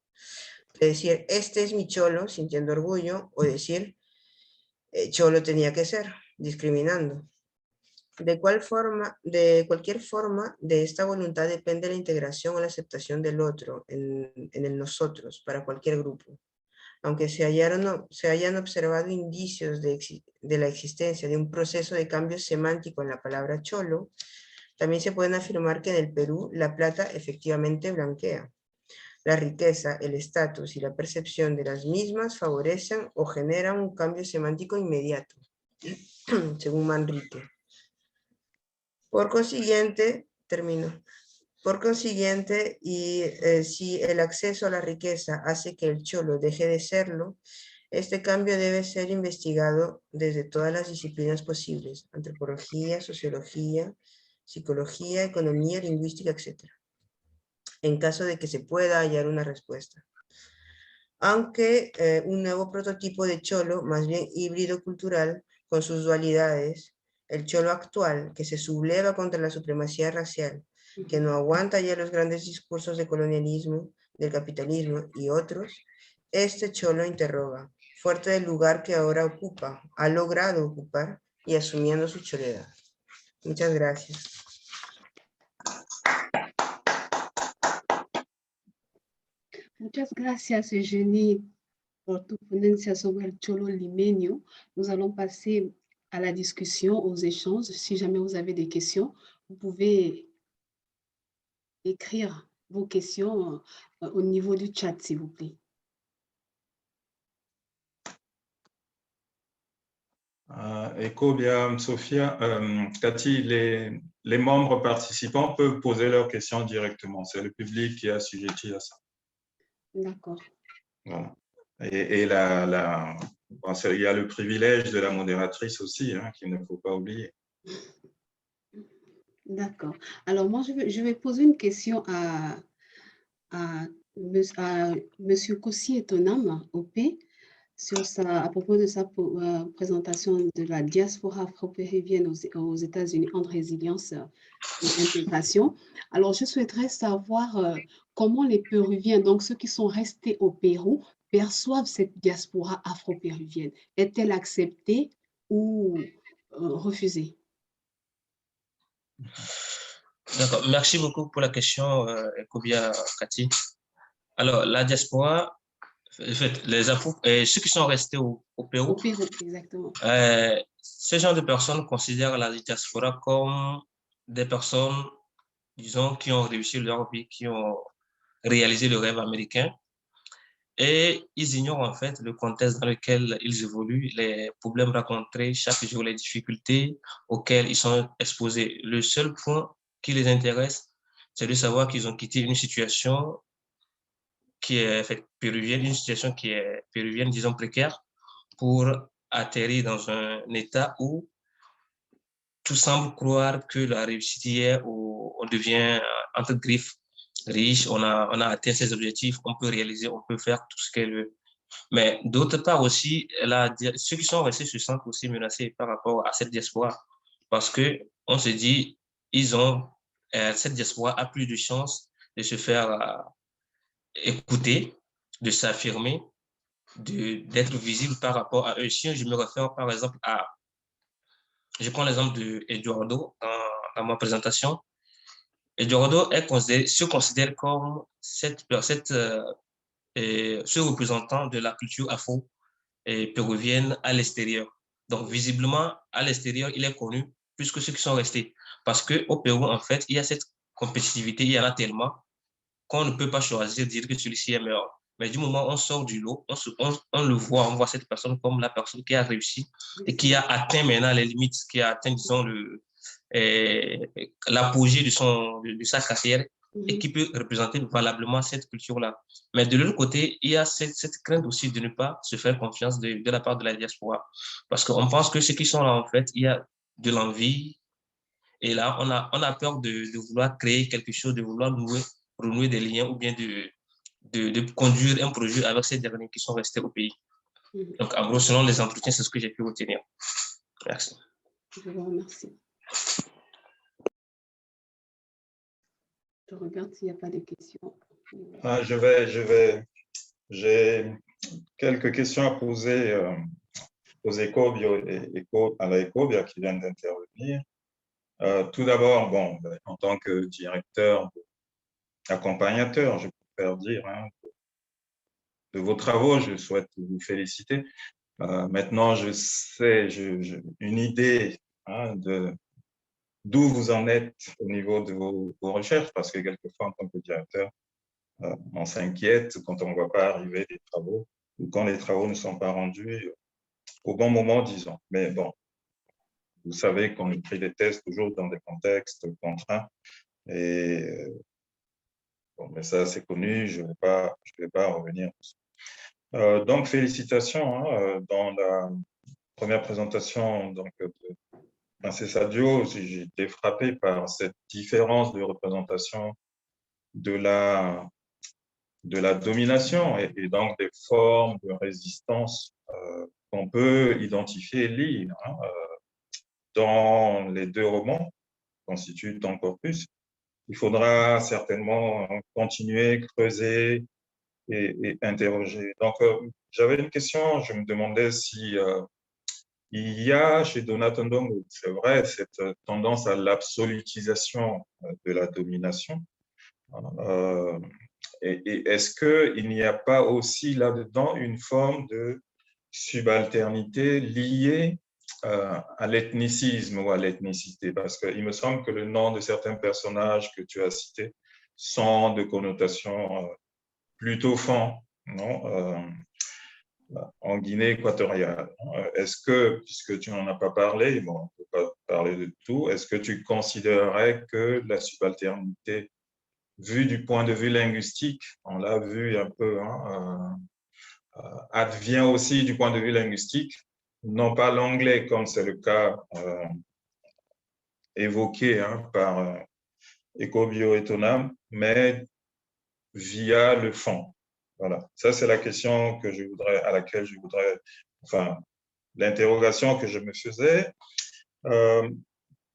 que decir este es mi cholo, sintiendo orgullo, o decir cholo tenía que ser, discriminando. De cualquier forma, de esta voluntad depende la integración o la aceptación del otro en el nosotros para cualquier grupo. Aunque se hayan observado indicios de la existencia de un proceso de cambio semántico en la palabra cholo, también se pueden afirmar que en el Perú la plata efectivamente blanquea. La riqueza, el estatus y la percepción de las mismas favorecen o generan un cambio semántico inmediato, según Manrique. Por consiguiente, si el acceso a la riqueza hace que el cholo deje de serlo, Este cambio debe ser investigado desde todas las disciplinas posibles: antropología, sociología, psicología, economía, lingüística, etc., en caso de que se pueda hallar una respuesta. Aunque un nuevo prototipo de cholo, más bien híbrido cultural, con sus dualidades, el cholo actual, que se subleva contra la supremacía racial, que no aguanta ya los grandes discursos de colonialismo, del capitalismo y otros, este cholo interroga, fuerte del lugar que ahora ocupa, ha logrado ocupar y asumiendo su choledad. Muchas gracias. Muchas gracias, Eugénie, por tu ponencia sobre el cholo limeño. Nous allons passer à la discussion, aux échanges. Si jamais vous avez des questions, vous pouvez écrire vos questions au niveau du chat, s'il vous plaît. Ecobia, Sophia, Cathy, les membres participants peuvent poser leurs questions directement. C'est le public qui est assujetti à ça. D'accord. Voilà. Et il y a le privilège de la modératrice aussi, hein, qu'il ne faut pas oublier. D'accord. Alors, moi, je vais poser une question à Monsieur Kossi Etonam, OP, à propos de sa présentation de la diaspora afro-péruvienne aux États-Unis en résilience et intégration. Alors, je souhaiterais savoir comment les Péruviens, donc ceux qui sont restés au Pérou, perçoivent cette diaspora afro-péruvienne. Est-elle acceptée ou refusée? D'accord. Merci beaucoup pour la question, Kobia Cathy. Alors, la diaspora, en fait, ceux qui sont restés au Pérou, Au Pérou, exactement. Ce genre de personnes considèrent la diaspora comme des personnes, disons, qui ont réussi leur vie, qui ont réalisé le rêve américain. Et ils ignorent en fait le contexte dans lequel ils évoluent, les problèmes rencontrés chaque jour, les difficultés auxquelles ils sont exposés. Le seul point qui les intéresse, c'est de savoir qu'ils ont quitté une situation qui est péruvienne, une situation qui est péruvienne, disons précaire, pour atterrir dans un état où tout semble croire que la réussite y est, où on devient, entre griffes, riche, on a atteint ses objectifs, on peut réaliser, on peut faire tout ce qu'elle veut. Mais d'autre part aussi, ceux qui sont restés se sentent aussi menacés par rapport à cette diaspora parce que on se dit, cette diaspora a plus de chances de se faire écouter, de s'affirmer, d'être visible par rapport à eux. Si je me réfère par exemple je prends l'exemple de Eduardo dans ma présentation. Eduardo se considère comme ce représentant de la culture afro-péruvienne à l'extérieur. Donc, visiblement, à l'extérieur, il est connu plus que ceux qui sont restés. Parce qu'au Pérou, en fait, il y a cette compétitivité, il y en a tellement qu'on ne peut pas choisir de dire que celui-ci est meilleur. Mais du moment où on sort du lot, on le voit, on voit cette personne comme la personne qui a réussi et qui a atteint maintenant les limites, qui a atteint, disons, l'apogée de sa carrière et qui peut représenter valablement cette culture-là. Mais de l'autre côté, il y a cette crainte aussi de ne pas se faire confiance de la part de la diaspora. Parce qu'on pense que ceux qui sont là, en fait, il y a de l'envie. Et là, on a peur de vouloir créer quelque chose, de vouloir renouer des liens ou bien de conduire un projet avec ces derniers qui sont restés au pays. Donc, en gros, selon les entretiens, c'est ce que j'ai pu retenir. Merci. Je vous remercie. Je regarde s'il n'y a pas de questions. J'ai quelques questions à poser aux à la Ecobia qui viennent d'intervenir. Tout d'abord, bon, en tant que directeur, accompagnateur, je préfère dire, hein, de vos travaux, je souhaite vous féliciter. Maintenant, je sais, une idée, hein, d'où vous en êtes au niveau de vos recherches, parce que quelquefois, en tant que directeur, on s'inquiète quand on ne voit pas arriver des travaux ou quand les travaux ne sont pas rendus au bon moment, disons. Mais bon, vous savez qu'on écrit des thèses toujours dans des contextes contraints. Et bon, mais ça, c'est connu, je ne vais pas revenir dessus. Donc, félicitations dans la première présentation de Princesse Adio. J'ai été frappé par cette différence de représentation de la domination et donc des formes de résistance qu'on peut identifier et lire dans les deux romans qui constituent ton corpus. Il faudra certainement continuer, creuser et interroger. Donc, j'avais une question, je me demandais si il y a chez Donato Ndongo, c'est vrai, cette tendance à l'absolutisation de la domination. Et est-ce qu'il n'y a pas aussi là-dedans une forme de subalternité liée à l'ethnicisme ou à l'ethnicité? Parce qu'il me semble que le nom de certains personnages que tu as cités sont de connotation plutôt fond, non? En Guinée équatoriale. Est-ce que, puisque tu n'en as pas parlé, bon, on ne peut pas parler de tout, est-ce que tu considérerais que la subalternité, vue du point de vue linguistique, on l'a vu un peu, advient aussi du point de vue linguistique, non pas l'anglais comme c'est le cas évoqué par Ekobio Etonam, mais via le fond. Voilà, ça c'est la question à laquelle je voudrais, enfin, l'interrogation que je me faisais.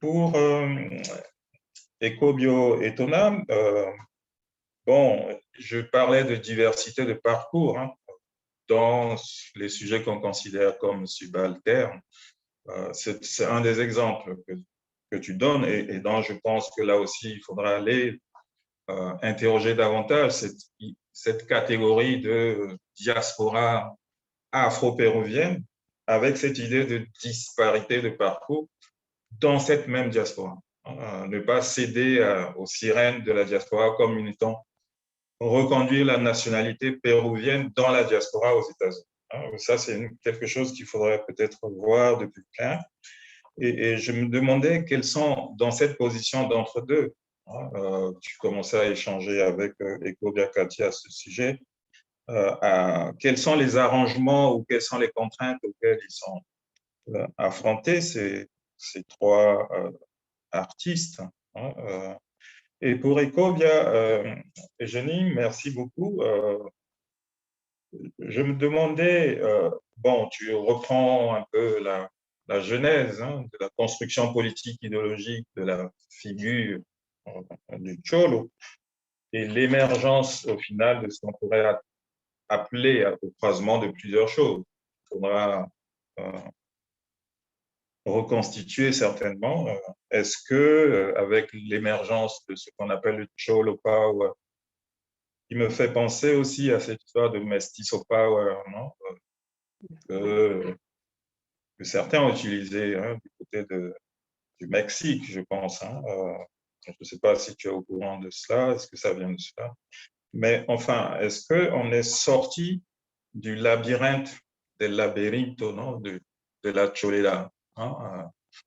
Pour Ekobio Etonam, bon, je parlais de diversité de parcours dans les sujets qu'on considère comme subalternes. C'est un des exemples que tu donnes et dont je pense que là aussi, il faudra aller interroger davantage cette catégorie de diaspora afro-péruvienne avec cette idée de disparité de parcours dans cette même diaspora. Ne pas céder aux sirènes de la diaspora comme une étant reconduire la nationalité péruvienne dans la diaspora aux États-Unis. Ça, c'est quelque chose qu'il faudrait peut-être voir de plus clair. Et je me demandais quels sont, dans cette position d'entre-deux, tu commençais à échanger avec Ekobia Katia à ce sujet, quels sont les arrangements ou quelles sont les contraintes auxquelles ils sont affrontés, ces trois artistes. Et pour Ekobia, Eugénie, merci beaucoup. Je me demandais, bon, tu reprends un peu la genèse de la construction politique idéologique de la figure du Cholo et l'émergence au final de ce qu'on pourrait appeler au croisement de plusieurs choses. Il faudra reconstituer certainement. Est-ce que avec l'émergence de ce qu'on appelle le Cholo Power, qui me fait penser aussi à cette histoire de mestizo power, non? Que certains ont utilisé du côté du Mexique, je pense. Je ne sais pas si tu es au courant de cela, est-ce que ça vient de cela? Mais enfin, est-ce qu'on est sorti du labyrinthe, del laberinto, non? de la Cholera,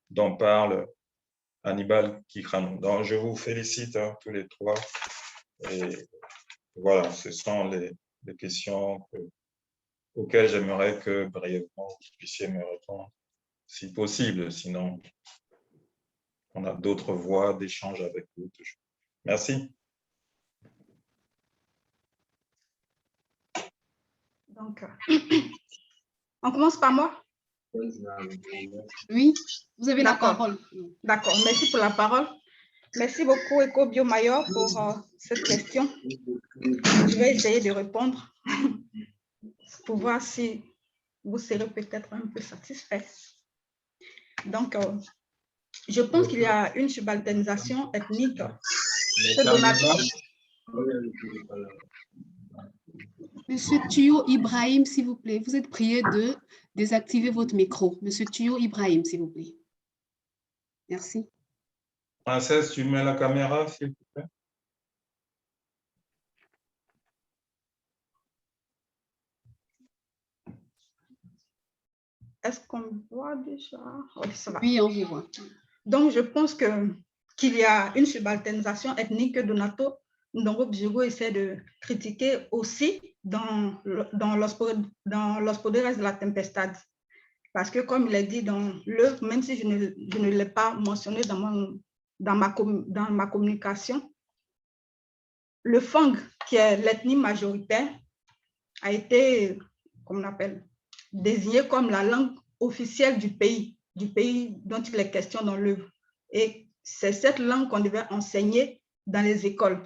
dont parle Aníbal Quijano. Donc, je vous félicite tous les trois. Et voilà, ce sont les questions auxquelles j'aimerais que brièvement vous puissiez me répondre, si possible. Sinon, on a d'autres voies d'échange avec vous toujours. Merci. Donc, on commence par moi? Oui, vous avez la parole. D'accord, merci pour la parole. Merci beaucoup, Ekobio Mayor, pour cette question. Je vais essayer de répondre pour voir si vous serez peut-être un peu satisfait. Donc, je pense qu'il y a une subalternisation ethnique. Monsieur Tuyo Ibrahim, s'il vous plaît, vous êtes prié de désactiver votre micro. Monsieur Tuyo Ibrahim, s'il vous plaît. Merci. Princesse, tu mets la caméra, s'il te plaît. Est-ce qu'on voit déjà? Oui, ça va. Oui, on vous voit. Donc, je pense qu'il y a une subalternisation ethnique que Donato Ndongo Bjogo essaie de critiquer aussi dans Los Poderes de la Tempestad. Parce que comme il est dit dans l'œuvre, même si je ne l'ai pas mentionné dans ma communication, le Fang, qui est l'ethnie majoritaire, a été, comme on appelle, désigné comme la langue officielle du pays dont il est question dans l'œuvre. Et c'est cette langue qu'on devait enseigner dans les écoles.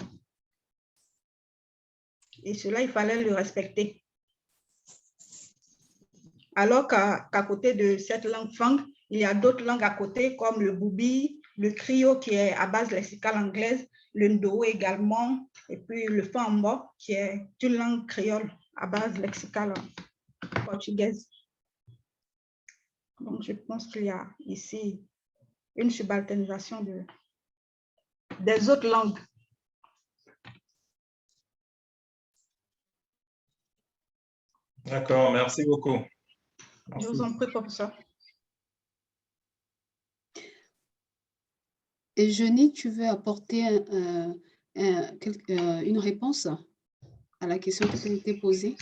Et cela, il fallait le respecter. Alors qu'à côté de cette langue Fang, il y a d'autres langues à côté, comme le Bubi, le Krio, qui est à base lexicale anglaise, le Ndo également, et puis le Fambo, qui est une langue créole à base lexicale portugaise. Donc, je pense qu'il y a ici une subalternisation des autres langues. D'accord, merci beaucoup. Je vous en prie, professeur. Et Jenny, tu veux apporter une réponse à la question qui t'a été posée?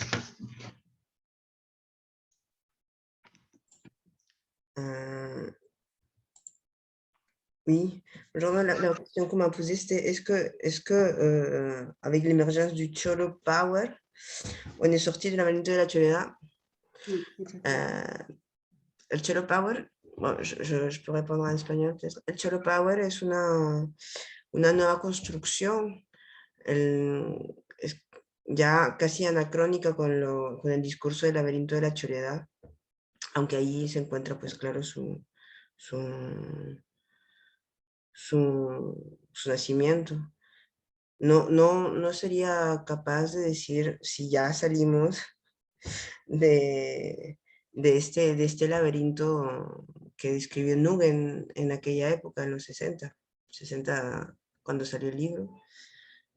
Oui, genre la question qu'on m'a posée, c'était est-ce que avec l'émergence du Cholo Power, on est sorti de la Laberinto de la Choreda? El Cholo Power, bon, je peux répondre en espagnol. El Cholo Power es una nueva construcción, es ya casi anacrónica con el discurso del Laberinto de la Choreda, aunque ahí se encuentra, pues claro, su nacimiento. No sería capaz de decir si ya salimos de este laberinto que describió Nugent en aquella época, en los 60, cuando salió el libro,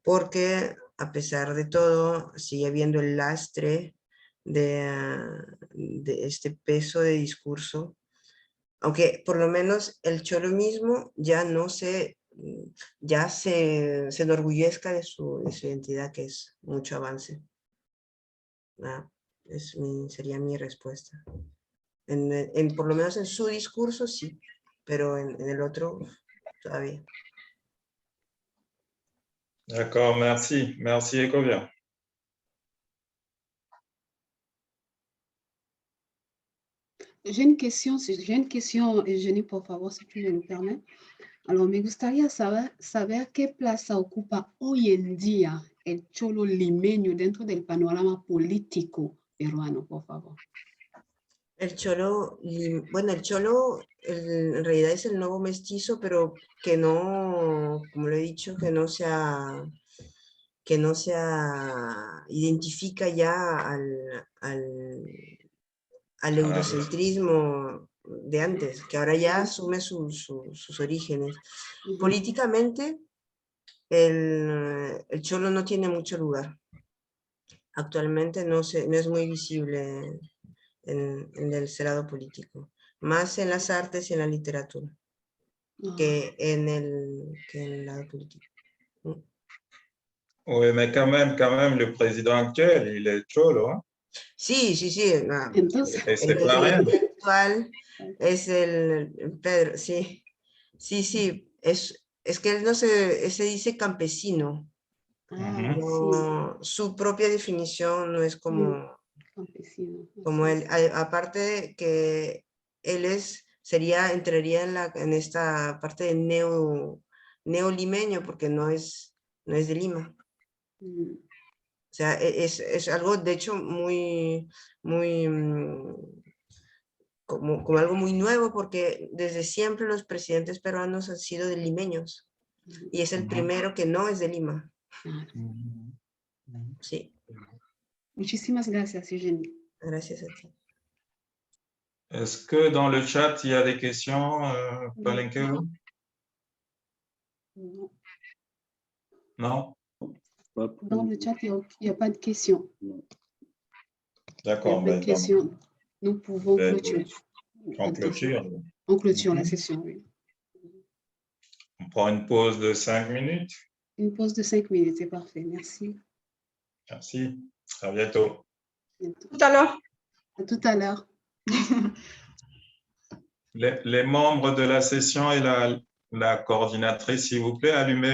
porque a pesar de todo sigue habiendo el lastre de este peso de discurso, aunque por lo menos el Cholo mismo ya se enorgullezca de su identidad, que es mucho avance. Sería mi respuesta. Por lo menos en su discurso sí, pero en el otro todavía. D'accord, merci. Merci, Ecovia. J'ai une question, Jenny, por favor, si tu me lo permets. Alors, me gustaría saber qué plaza ocupa hoy en día el cholo limeño dentro del panorama político peruano, por favor. El cholo, bueno, el cholo en realidad es el nuevo mestizo, pero que no, como lo he dicho, que no se identifica ya al eurocentrismo de antes, que ahora ya asume sus orígenes. Políticamente, el cholo no tiene mucho lugar. Actualmente no es muy visible en el estrado político, más en las artes y en la literatura que en la política. Oui, mais quand même, le président actuel, il est cholo, hein? Sí. Entonces, Et c'est pas rien. El actual es el Pedro, sí. Es que él no se dice campesino. No, su propia definición no es como campesino. Como él, aparte que él entraría en esta parte de neolimeño, porque no es de Lima. O sea, es algo, de hecho, muy como algo muy nuevo, porque desde siempre los presidentes peruanos han sido de limeños, y es el primero que no es de Lima. Sí. Muchísimas gracias, Eugénie. Gracias a ti. Est-ce que dans le chat, il y a des questions, Palenqueo? Non? Dans le chat, il n'y a pas de questions. D'accord. Pas de questions. Nous pouvons clôturer. On clôture. On clôture la session, oui. On prend une pause de 5 minutes. Une pause de 5 minutes, c'est parfait. Merci. Merci. À bientôt. Tout à l'heure. À tout à l'heure. Les membres de la session et la coordinatrice, s'il vous plaît, allumez